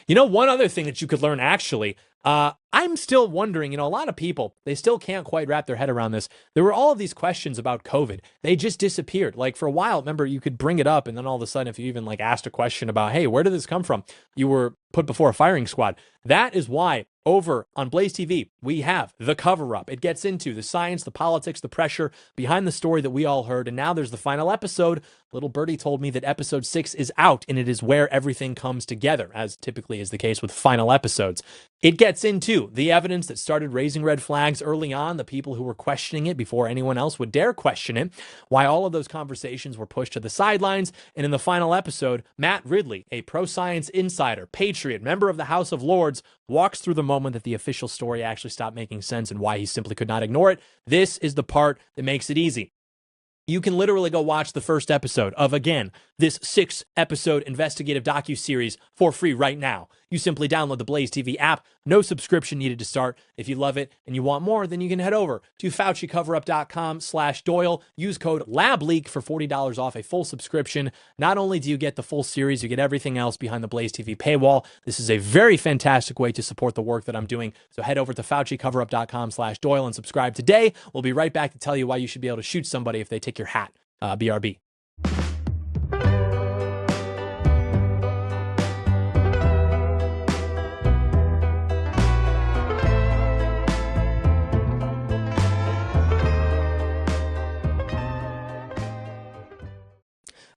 One other thing that you could learn, actually, I'm still wondering, a lot of people, they still can't quite wrap their head around this. There were all of these questions about COVID. They just disappeared. Like, for a while, remember, you could bring it up, and then all of a sudden, if you even asked a question about, hey, where did this come from? You were put before a firing squad. That is why over on BlazeTV, we have The Cover-Up. It gets into the science, the politics, the pressure behind the story that we all heard. And now there's the final episode. Little birdie told me that episode 6 is out, and it is where everything comes together, as typically is the case with final episodes. It gets into the evidence that started raising red flags early on, the people who were questioning it before anyone else would dare question it, why all of those conversations were pushed to the sidelines. And in the final episode, Matt Ridley, a pro-science insider, patriot, member of the House of Lords, walks through the moment that the official story actually stopped making sense and why he simply could not ignore it. This is the part that makes it easy. You can literally go watch the first episode of, again, this 6-episode investigative docuseries for free right now. You simply download the BlazeTV app. No subscription needed to start. If you love it and you want more, then you can head over to FauciCoverup.com/Doyle. Use code LABLEAK for $40 off a full subscription. Not only do you get the full series, you get everything else behind the BlazeTV paywall. This is a very fantastic way to support the work that I'm doing. So head over to FauciCoverup.com/Doyle and subscribe today. We'll be right back to tell you why you should be able to shoot somebody if they take your hat. BRB.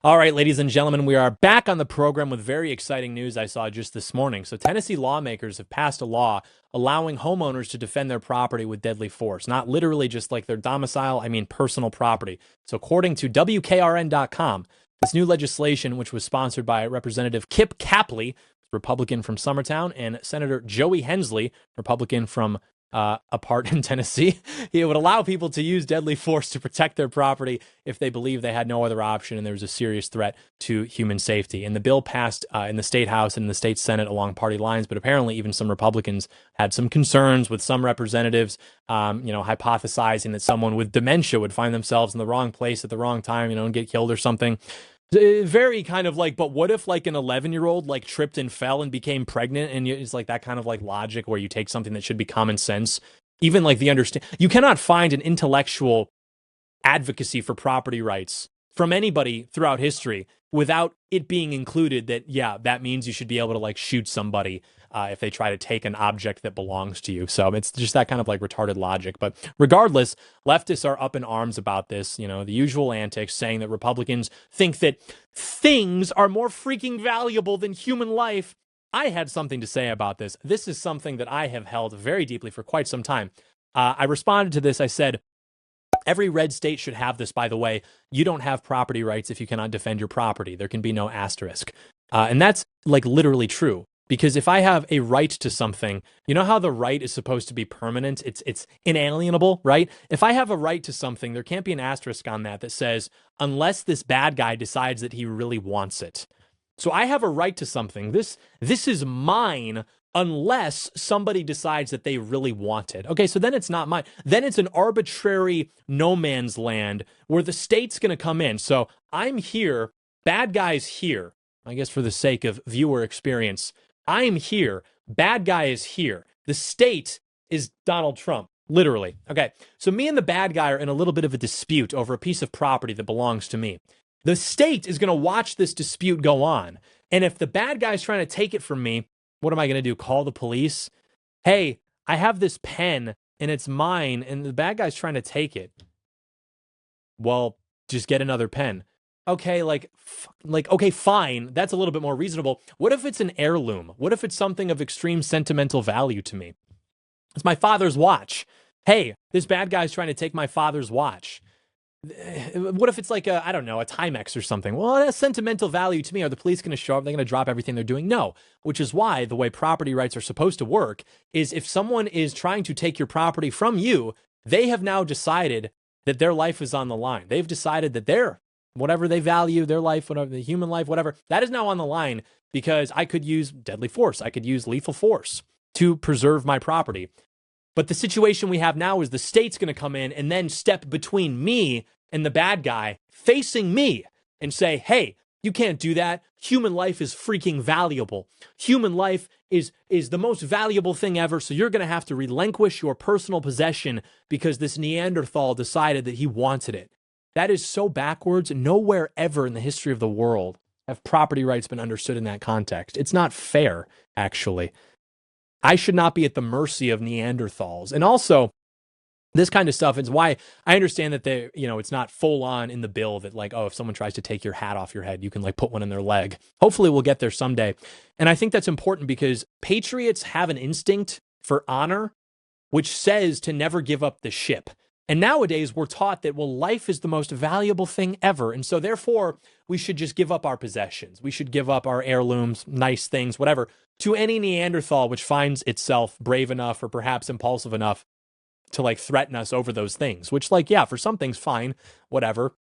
All right, ladies and gentlemen, we are back on the program with very exciting news I saw just this morning. So Tennessee lawmakers have passed a law allowing homeowners to defend their property with deadly force. Not literally just like their domicile, I mean personal property. So according to WKRN.com, this new legislation, which was sponsored by Representative Kip Capley, Republican from Summertown, and Senator Joey Hensley, Republican from a part in Tennessee, it would allow people to use deadly force to protect their property if they believe they had no other option and there was a serious threat to human safety. And the bill passed in the state house and in the state senate along party lines, but apparently even some Republicans had some concerns, with some representatives, hypothesizing that someone with dementia would find themselves in the wrong place at the wrong time, and get killed or something. Very kind of but what if an 11-year-old tripped and fell and became pregnant, and it's that kind of logic where you take something that should be common sense, even you cannot find an intellectual advocacy for property rights from anybody throughout history without it being included that, yeah, that means you should be able to shoot somebody if they try to take an object that belongs to you. So it's just that kind of retarded logic. But regardless, leftists are up in arms about this, the usual antics, saying that Republicans think that things are more freaking valuable than human life. I had something to say about this. This is something that I have held very deeply for quite some time. I responded to this. I said, every red state should have this, by the way. You don't have property rights if you cannot defend your property. There can be no asterisk. And that's literally true. Because if I have a right to something, you know how the right is supposed to be permanent? It's inalienable, right? If I have a right to something, there can't be an asterisk on that says, unless this bad guy decides that he really wants it. So I have a right to something. This is mine unless somebody decides that they really want it. Okay, so then it's not mine. Then it's an arbitrary no man's land where the state's going to come in. So I'm here, bad guy's here. I guess for the sake of viewer experience, I'm here, bad guy is here. The state is Donald Trump, literally. Okay, so me and the bad guy are in a little bit of a dispute over a piece of property that belongs to me. The state is going to watch this dispute go on. And if the bad guy's trying to take it from me, what am I going to do? Call the police? Hey, I have this pen and it's mine and the bad guy's trying to take it. Well, just get another pen. Okay, okay, fine. That's a little bit more reasonable. What if it's an heirloom? What if it's something of extreme sentimental value to me? It's my father's watch. Hey, this bad guy's trying to take my father's watch. what if it's like a, I don't know, a Timex or something? Well, it has sentimental value to me. Are the police going to show up? They're going to drop everything they're doing? No, which is why the way property rights are supposed to work is if someone is trying to take your property from you, they have now decided that their life is on the line. They've decided that their, whatever they value, their life, whatever, the human life, whatever, that is now on the line because I could use deadly force. I could use lethal force to preserve my property. But the situation we have now is the state's going to come in and then step between me and the bad guy facing me and say, hey, you can't do that. Human life is freaking valuable. Human life is the most valuable thing ever. So you're going to have to relinquish your personal possession because this Neanderthal decided that he wanted it. That is so backwards. Nowhere ever in the history of the world have property rights been understood in that context. It's not fair, actually. I should not be at the mercy of Neanderthals. And also, this kind of stuff is why I understand that they, it's not full on in the bill that like, oh, if someone tries to take your hat off your head, you can like put one in their leg. Hopefully we'll get there someday. And I think that's important because patriots have an instinct for honor, which says to never give up the ship. And nowadays we're taught that, well, life is the most valuable thing ever. And so therefore we should just give up our possessions. We should give up our heirlooms, nice things, whatever, to any Neanderthal which finds itself brave enough or perhaps impulsive enough to like threaten us over those things, which like, yeah, for some things, fine, whatever.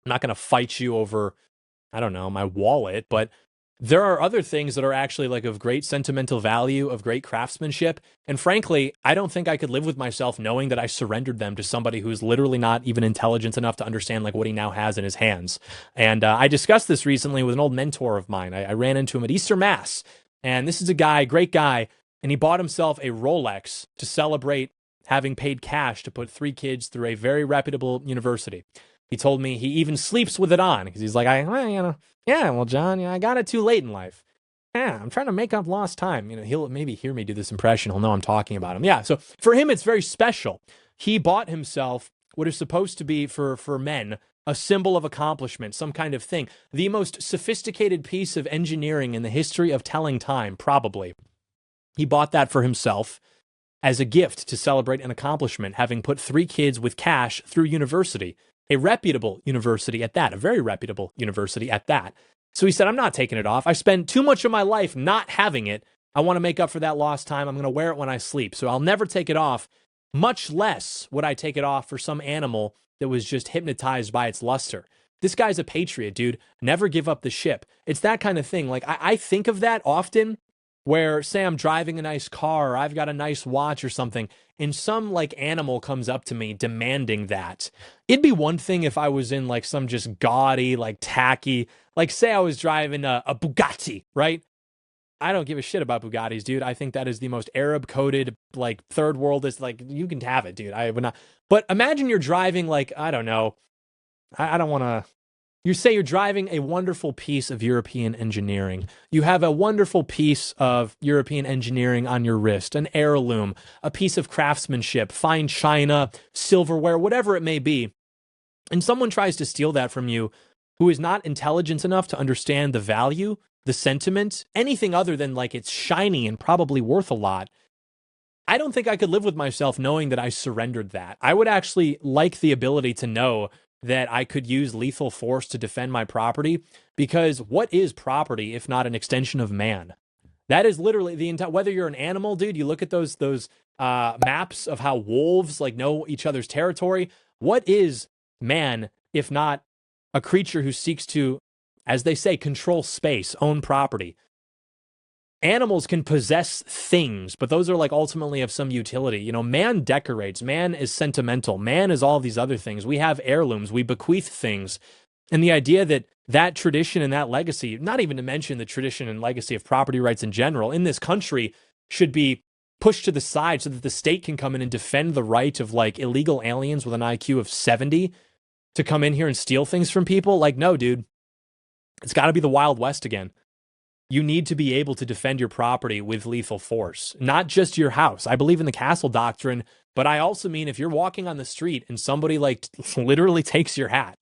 I'm not going to fight you over, I don't know, my wallet, but there are other things that are actually like of great sentimental value, of great craftsmanship. And frankly, I don't think I could live with myself knowing that I surrendered them to somebody who's literally not even intelligent enough to understand like what he now has in his hands. And I discussed this recently with an old mentor of mine. I ran into him at Easter Mass. And this is a guy, great guy, and he bought himself a Rolex to celebrate having paid cash to put 3 kids through a very reputable university. He told me he even sleeps with it on because he's like, well, John, I got it too late in life. Yeah, I'm trying to make up lost time. He'll maybe hear me do this impression. He'll know I'm talking about him. Yeah, so for him, it's very special. He bought himself what is supposed to be for men a symbol of accomplishment, some kind of thing. The most sophisticated piece of engineering in the history of telling time, probably. He bought that for himself as a gift to celebrate an accomplishment, having put 3 kids with cash through university, a reputable university at that, a very reputable university at that. So he said, I'm not taking it off. I spent too much of my life not having it. I want to make up for that lost time. I'm going to wear it when I sleep. So I'll never take it off. Much less would I take it off for some animal that was just hypnotized by its luster. This guy's a patriot, dude. Never give up the ship. It's that kind of thing. Like, I think of that often where, say, I'm driving a nice car or I've got a nice watch or something, and some, like, animal comes up to me demanding that. It'd be one thing if I was in, like, some just gaudy, like, tacky, like, say I was driving a Bugatti, right? I don't give a shit about Bugattis, dude. I think that is the most Arab-coded, like, third world is, like, you can have it, dude. I would not. But imagine you're driving, like, I don't know. I don't want to. You say you're driving a wonderful piece of European engineering. You have a wonderful piece of European engineering on your wrist, an heirloom, a piece of craftsmanship, fine china, silverware, whatever it may be. And someone tries to steal that from you who is not intelligent enough to understand the value, the sentiment, anything other than like it's shiny and probably worth a lot. I don't think I could live with myself knowing that I surrendered that. I would actually like the ability to know that I could use lethal force to defend my property, because what is property if not an extension of man? That is literally the entire, whether you're an animal, dude, you look at those maps of how wolves like know each other's territory. What is man if not a creature who seeks to, as they say, control space, own property? Animals can possess things, but those are like ultimately of some utility. Man decorates, man is sentimental, man is all these other things. We have heirlooms, we bequeath things. And the idea that that tradition and that legacy, not even to mention the tradition and legacy of property rights in general, in this country should be pushed to the side so that the state can come in and defend the right of like illegal aliens with an IQ of 70 to come in here and steal things from people. Like, no, dude, it's got to be the Wild West again. You need to be able to defend your property with lethal force, not just your house. I believe in the castle doctrine, but I also mean if you're walking on the street and somebody like literally takes your hat.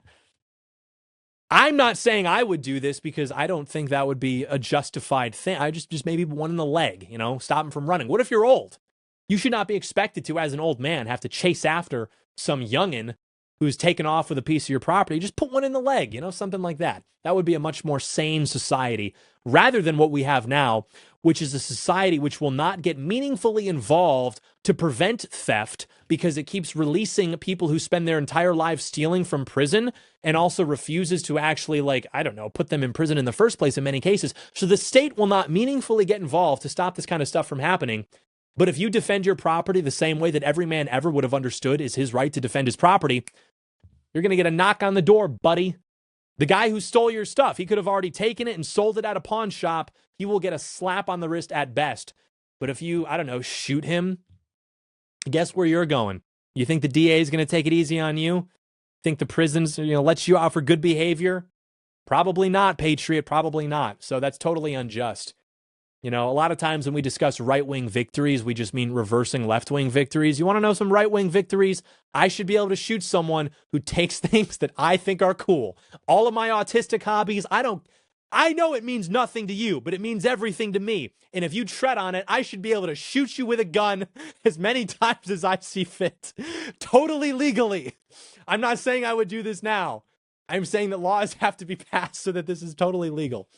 I'm not saying I would do this because I don't think that would be a justified thing. I just maybe one in the leg, stop him from running. What if you're old? You should not be expected to, as an old man, have to chase after some youngin' who's taken off with a piece of your property, just put one in the leg, you know, something like that. That would be a much more sane society rather than what we have now, which is a society which will not get meaningfully involved to prevent theft because it keeps releasing people who spend their entire lives stealing from prison and also refuses to actually, like, I don't know, put them in prison in the first place in many cases. So the state will not meaningfully get involved to stop this kind of stuff from happening. But if you defend your property the same way that every man ever would have understood is his right to defend his property, you're going to get a knock on the door, buddy. The guy who stole your stuff, he could have already taken it and sold it at a pawn shop. He will get a slap on the wrist at best. But if you, I don't know, shoot him, guess where you're going? You think the DA is going to take it easy on you? Think the prisons, let you out for good behavior? Probably not, Patriot, probably not. So that's totally unjust. A lot of times when we discuss right-wing victories, we just mean reversing left-wing victories. You want to know some right-wing victories? I should be able to shoot someone who takes things that I think are cool. All of my autistic hobbies, I know it means nothing to you, but it means everything to me. And if you tread on it, I should be able to shoot you with a gun as many times as I see fit. Totally legally. I'm not saying I would do this now. I'm saying that laws have to be passed so that this is totally legal.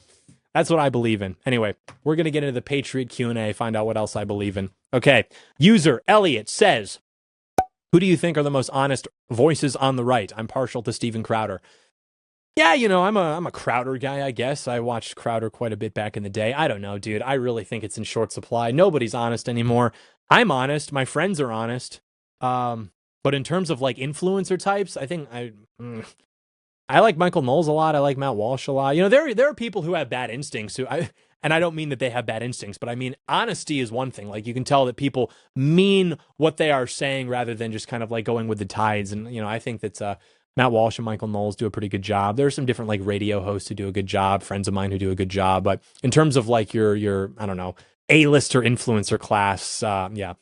That's what I believe in. Anyway, we're going to get into the Patriot Q&A, find out what else I believe in. Okay, user Elliot says, who do you think are the most honest voices on the right? I'm partial to Steven Crowder. Yeah, I'm a Crowder guy, I guess. I watched Crowder quite a bit back in the day. I don't know, dude. I really think it's in short supply. Nobody's honest anymore. I'm honest. My friends are honest. But in terms of like influencer types, I think I like Michael Knowles a lot. I like Matt Walsh a lot. There are people who have bad instincts and I don't mean that they have bad instincts, but I mean, honesty is one thing. Like, you can tell that people mean what they are saying rather than just kind of like going with the tides. And, I think that Matt Walsh and Michael Knowles do a pretty good job. There are some different like radio hosts who do a good job, friends of mine who do a good job. But in terms of like your I don't know, A-lister influencer class, yeah,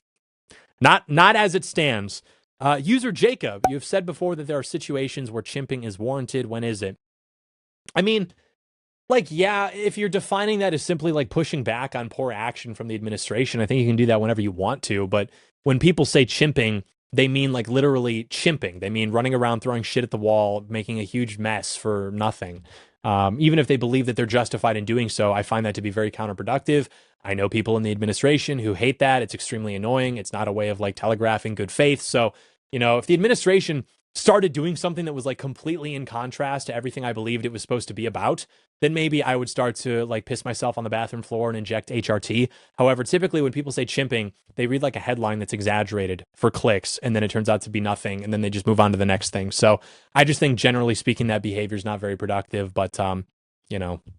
not as it stands. User Jacob, you've said before that there are situations where chimping is warranted. When is it? I mean, like, yeah, if you're defining that as simply like pushing back on poor action from the administration, I think you can do that whenever you want to. But when people say chimping, they mean like literally chimping. They mean running around throwing shit at the wall, making a huge mess for nothing. Even if they believe that they're justified in doing so, I find that to be very counterproductive. I know people in the administration who hate that. It's extremely annoying. It's not a way of like telegraphing good faith. So, if the administration started doing something that was like completely in contrast to everything I believed it was supposed to be about, then maybe I would start to like piss myself on the bathroom floor and inject HRT. However, typically when people say chimping, they read like a headline that's exaggerated for clicks, and then it turns out to be nothing, and then they just move on to the next thing. So I just think generally speaking, that behavior is not very productive, but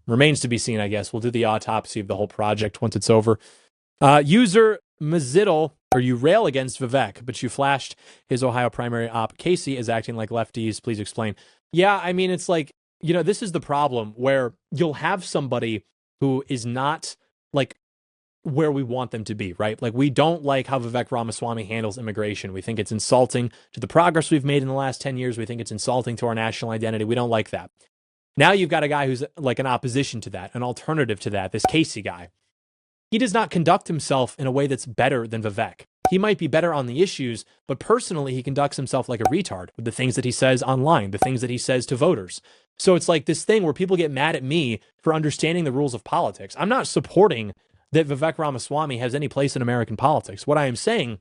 remains to be seen, I guess. We'll do the autopsy of the whole project once it's over. User Maziddle, or you rail against Vivek, but you flashed his Ohio primary op. Casey is acting like lefties. Please explain. Yeah, I mean, it's like, this is the problem where you'll have somebody who is not like where we want them to be, right? Like, we don't like how Vivek Ramaswamy handles immigration. We think it's insulting to the progress we've made in the last 10 years. We think it's insulting to our national identity. We don't like that. Now you've got a guy who's like an opposition to that, an alternative to that, this Casey guy. He does not conduct himself in a way that's better than Vivek. He might be better on the issues, but personally, he conducts himself like a retard with the things that he says online, the things that he says to voters. So it's like this thing where people get mad at me for understanding the rules of politics. I'm not supporting that Vivek Ramaswamy has any place in American politics. What I am saying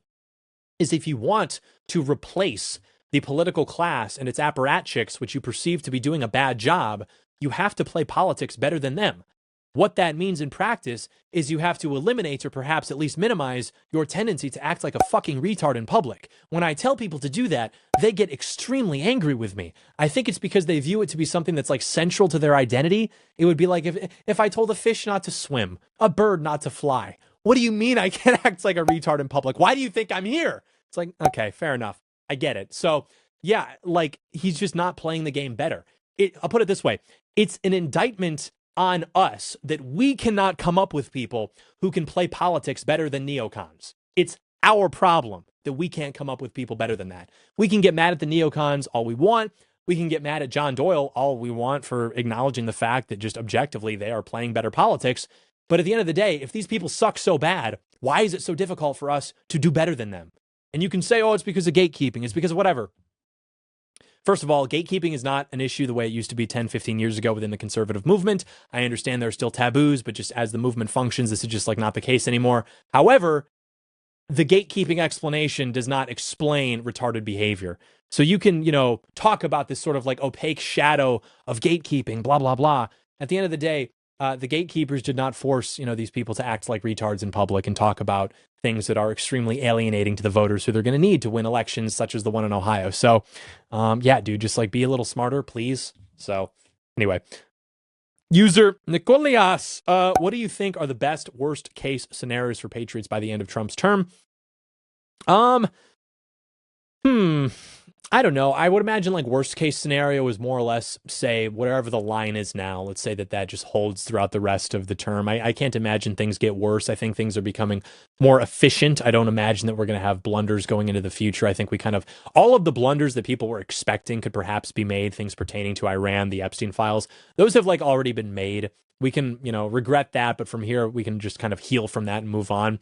is, if you want to replace the political class and its apparatchiks, which you perceive to be doing a bad job, you have to play politics better than them. What that means in practice is you have to eliminate, or perhaps at least minimize, your tendency to act like a fucking retard in public. When I tell people to do that, they get extremely angry with me. I think it's because they view it to be something that's like central to their identity. It would be like if I told a fish not to swim, a bird not to fly. What do you mean I can't act like a retard in public? Why do you think I'm here? It's like, okay, fair enough. I get it. So yeah, like, he's just not playing the game better. I'll put it this way. It's an indictment on us that we cannot come up with people who can play politics better than neocons. It's our problem that we can't come up with people better than that. We can get mad at the neocons all we want. We can get mad at John Doyle all we want for acknowledging the fact that just objectively they are playing better politics. But at the end of the day, if these people suck so bad, why is it so difficult for us to do better than them? And you can say, oh, it's because of gatekeeping. It's because of whatever. first of all, gatekeeping is not an issue the way it used to be 10, 15 years ago within the conservative movement. I understand there are still taboos, but just as the movement functions, this is just like not the case anymore. However, the gatekeeping explanation does not explain retarded behavior. So you can, talk about this sort of like opaque shadow of gatekeeping, blah, blah, blah. At the end of the day, the gatekeepers did not force, these people to act like retards in public and talk about things that are extremely alienating to the voters who they're going to need to win elections, such as the one in Ohio. So, yeah, dude, just like be a little smarter, please. So, anyway. User Nikolias, what do you think are the best worst case scenarios for Patriots by the end of Trump's term? I don't know. I would imagine like worst case scenario is more or less say whatever the line is now. Let's say that just holds throughout the rest of the term. I can't imagine things get worse. I think things are becoming more efficient. I don't imagine that we're going to have blunders going into the future. I think we all of the blunders that people were expecting could perhaps be made, things pertaining to Iran, the Epstein files, those have like already been made. We can, regret that, but from here we can just kind of heal from that and move on.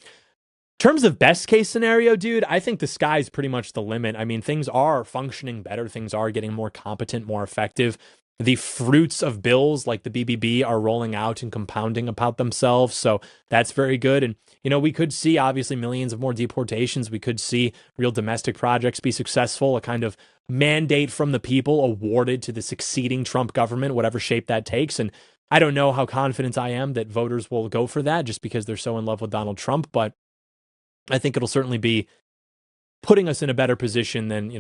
In terms of best case scenario, dude, I think the sky's pretty much the limit. I mean, things are functioning better. Things are getting more competent, more effective. The fruits of bills like the BBB are rolling out and compounding about themselves. So that's very good. And, we could see obviously millions of more deportations. We could see real domestic projects be successful, a kind of mandate from the people awarded to the succeeding Trump government, whatever shape that takes. And I don't know how confident I am that voters will go for that just because they're so in love with Donald Trump. But I think it'll certainly be putting us in a better position than,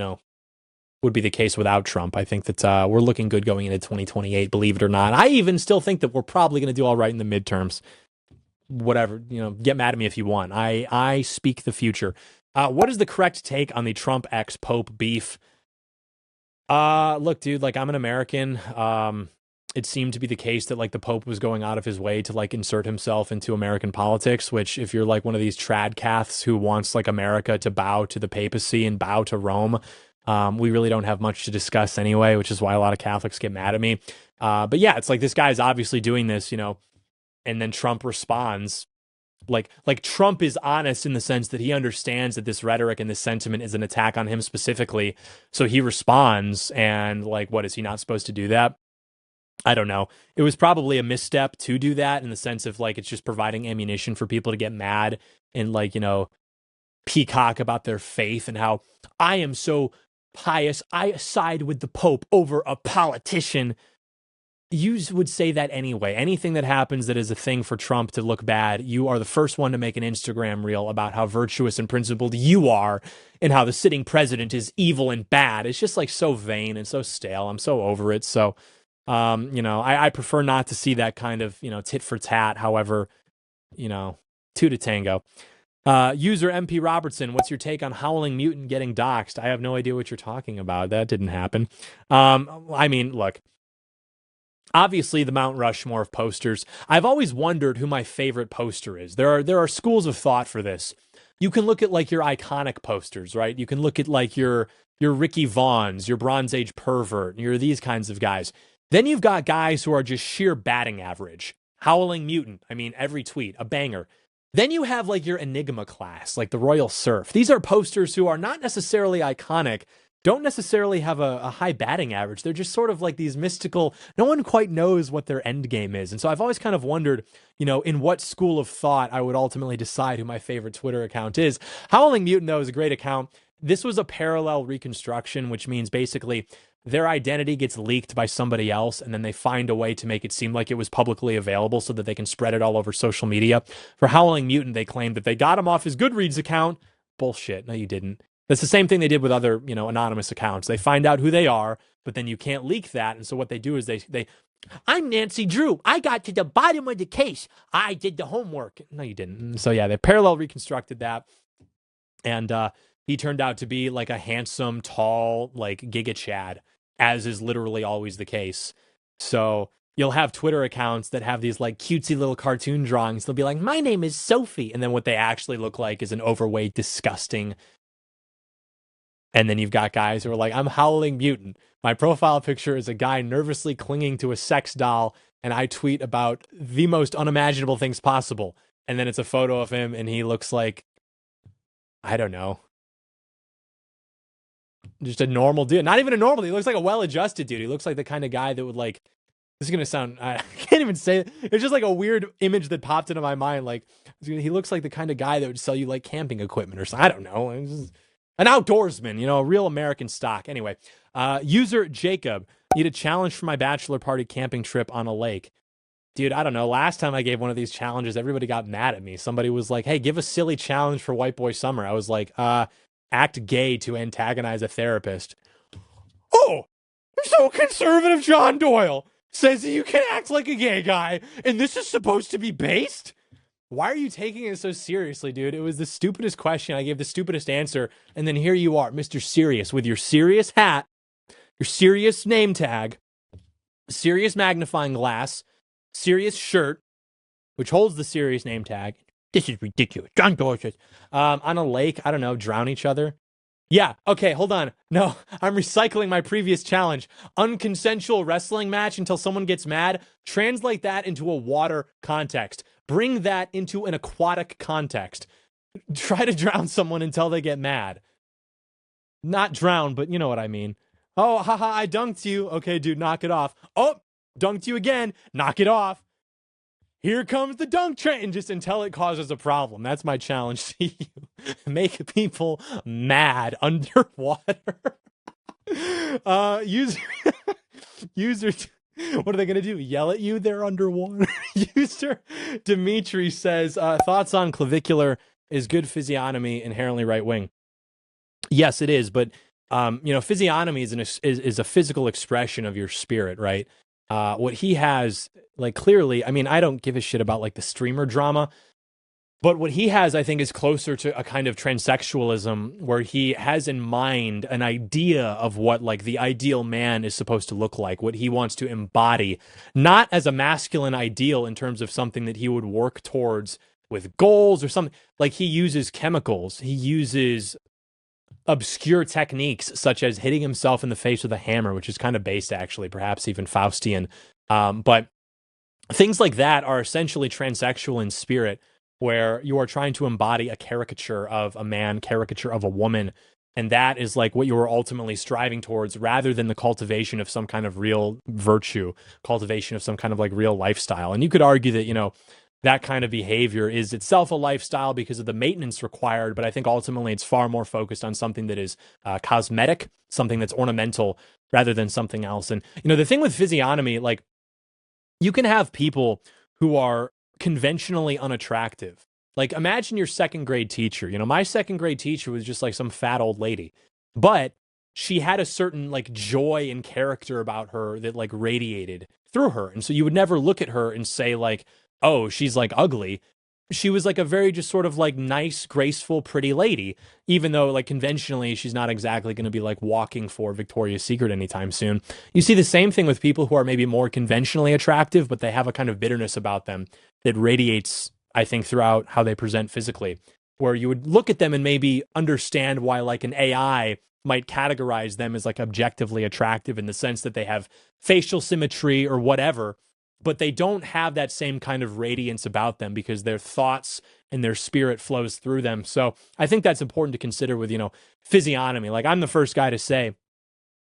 would be the case without Trump. I think that we're looking good going into 2028, believe it or not. I even still think that we're probably going to do all right in the midterms. Whatever, get mad at me if you want. I speak the future. What is the correct take on the Trump ex-Pope beef? Look, dude, like I'm an American. It seemed to be the case that like the Pope was going out of his way to like insert himself into American politics, which if you're like one of these tradcaths who wants like America to bow to the papacy and bow to Rome, we really don't have much to discuss anyway, which is why a lot of Catholics get mad at me. But yeah, it's like this guy's obviously doing this, and then Trump responds like Trump is honest in the sense that he understands that this rhetoric and this sentiment is an attack on him specifically. So he responds and like, what is he not supposed to do that? I don't know. It was probably a misstep to do that in the sense of like, it's just providing ammunition for people to get mad and like, peacock about their faith and how I am so pious. I side with the Pope over a politician. You would say that anyway. Anything that happens that is a thing for Trump to look bad, you are the first one to make an Instagram reel about how virtuous and principled you are and how the sitting president is evil and bad. It's just like so vain and so stale. I'm so over it. So, I prefer not to see that kind of, tit for tat. However, two to tango. User MP Robertson, what's your take on Howling Mutant getting doxxed? I have no idea what you're talking about. That didn't happen. I mean, look, obviously the Mount Rushmore of posters. I've always wondered who my favorite poster is. There are schools of thought for this. You can look at like your iconic posters, right? You can look at like your Ricky Vaughns, your Bronze Age pervert, you're these kinds of guys. Then you've got guys who are just sheer batting average. Howling Mutant. I mean, every tweet, a banger. Then you have like your Enigma class, like the Royal Surf. These are posters who are not necessarily iconic, don't necessarily have a high batting average. They're just sort of like these mystical, no one quite knows what their end game is. And so I've always kind of wondered, in what school of thought I would ultimately decide who my favorite Twitter account is. Howling Mutant, though, is a great account. This was a parallel reconstruction, which means basically their identity gets leaked by somebody else, and then they find a way to make it seem like it was publicly available so that they can spread it all over social media. For Howling Mutant, they claimed that they got him off his Goodreads account. Bullshit. No, you didn't. That's the same thing they did with other, anonymous accounts. They find out who they are, but then you can't leak that. And so what they do is I'm Nancy Drew. I got to the bottom of the case. I did the homework. No, you didn't. So yeah, they parallel reconstructed that. And he turned out to be like a handsome, tall, like Giga Chad, as is literally always the case. So you'll have Twitter accounts that have these like cutesy little cartoon drawings. They'll be like, my name is Sophie. And then what they actually look like is an overweight, disgusting. And then you've got guys who are like, I'm Howling Mutant. My profile picture is a guy nervously clinging to a sex doll. And I tweet about the most unimaginable things possible. And then it's a photo of him and he looks like, I don't know, just a normal dude. Not even a normal dude. He looks like a well-adjusted dude. He looks like the kind of guy that would like, this is going to sound, I can't even say it. It's just like a weird image that popped into my mind. Like, he looks like the kind of guy that would sell you like camping equipment or something. I don't know. It's just an outdoorsman, you know, a real American stock. Anyway, user Jacob, need a challenge for my bachelor party camping trip on a lake. Dude, I don't know. Last time I gave one of these challenges, everybody got mad at me. Somebody was like, hey, give a silly challenge for White Boy Summer. I was like, act gay to antagonize a therapist. Oh, so conservative John Doyle says that you can act like a gay guy, and this is supposed to be based? Why are you taking it so seriously, dude? It was the stupidest question. I gave the stupidest answer, and then here you are, Mr. Serious, with your serious hat, your serious name tag, serious magnifying glass, serious shirt, which holds the serious name tag. This is ridiculous. John Doyle says, on a lake, I don't know, drown each other. Yeah, okay, hold on. No, I'm recycling my previous challenge. Unconsensual wrestling match until someone gets mad. Translate that into a water context. Bring that into an aquatic context. Try to drown someone until they get mad. Not drown, but you know what I mean. Oh, haha, I dunked you. Okay, dude, knock it off. Oh, dunked you again. Knock it off. Here comes the dunk train, just until it causes a problem. That's my challenge to you. Make people mad underwater. User, what are they going to do? Yell at you? They're underwater. User Dimitri says, thoughts on clavicular is good physiognomy, inherently right wing. Yes, it is. But, physiognomy is a physical expression of your spirit, right? What he has, like, clearly, I mean, I don't give a shit about like the streamer drama, but what he has, I think, is closer to a kind of transsexualism where he has in mind an idea of what like the ideal man is supposed to look like, what he wants to embody, not as a masculine ideal in terms of something that he would work towards with goals or something. Like, he uses chemicals, he uses obscure techniques such as hitting himself in the face with a hammer, which is kind of based, actually, perhaps even Faustian. But things like that are essentially transsexual in spirit, where you are trying to embody a caricature of a man, caricature of a woman. And that is like what you are ultimately striving towards, rather than the cultivation of some kind of real virtue, cultivation of some kind of like real lifestyle. And you could argue that, that kind of behavior is itself a lifestyle because of the maintenance required, but I think ultimately it's far more focused on something that is cosmetic, something that's ornamental, rather than something else. And, the thing with physiognomy, like, you can have people who are conventionally unattractive. Like, imagine your second grade teacher. My second grade teacher was just like some fat old lady, but she had a certain like joy and character about her that like radiated through her. And so you would never look at her and say like, oh, she's like ugly. She was like a very just sort of like nice, graceful, pretty lady, even though like conventionally she's not exactly going to be like walking for Victoria's Secret anytime soon. You see the same thing with people who are maybe more conventionally attractive, but they have a kind of bitterness about them that radiates, I think, throughout how they present physically, where you would look at them and maybe understand why like an AI might categorize them as like objectively attractive in the sense that they have facial symmetry or whatever, but they don't have that same kind of radiance about them because their thoughts and their spirit flows through them. So I think that's important to consider with, physiognomy. Like, I'm the first guy to say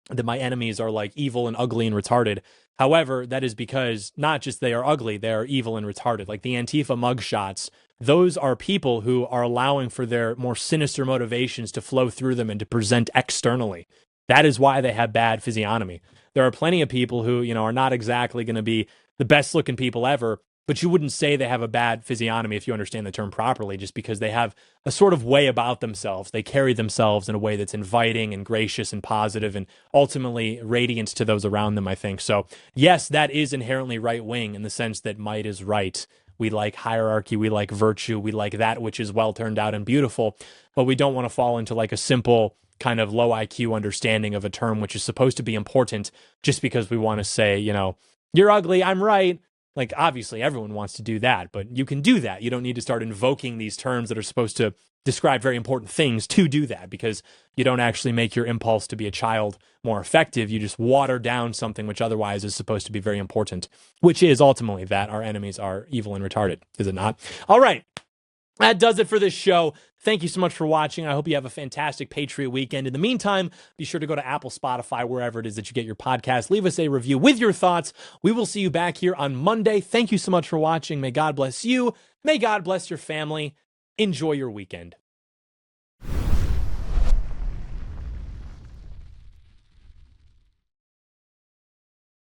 that my enemies are like evil and ugly and retarded. However, that is because not just they are ugly, they are evil and retarded. Like the Antifa mugshots, those are people who are allowing for their more sinister motivations to flow through them and to present externally. That is why they have bad physiognomy. There are plenty of people who, are not exactly going to be the best looking people ever, but you wouldn't say they have a bad physiognomy if you understand the term properly, just because they have a sort of way about themselves. They carry themselves in a way that's inviting and gracious and positive and ultimately radiant to those around them, I think. So yes, that is inherently right wing in the sense that might is right. We like hierarchy, we like virtue, we like that which is well turned out and beautiful, but we don't want to fall into like a simple kind of low IQ understanding of a term which is supposed to be important just because we want to say, you're ugly, I'm right. Like, obviously, everyone wants to do that, but you can do that. You don't need to start invoking these terms that are supposed to describe very important things to do that, because you don't actually make your impulse to be a child more effective. You just water down something which otherwise is supposed to be very important, which is ultimately that our enemies are evil and retarded, is it not? All right. That does it for this show. Thank you so much for watching. I hope you have a fantastic Patriot weekend. In the meantime, be sure to go to Apple, Spotify, wherever it is that you get your podcast. Leave us a review with your thoughts. We will see you back here on Monday. Thank you so much for watching. May God bless you. May God bless your family. Enjoy your weekend.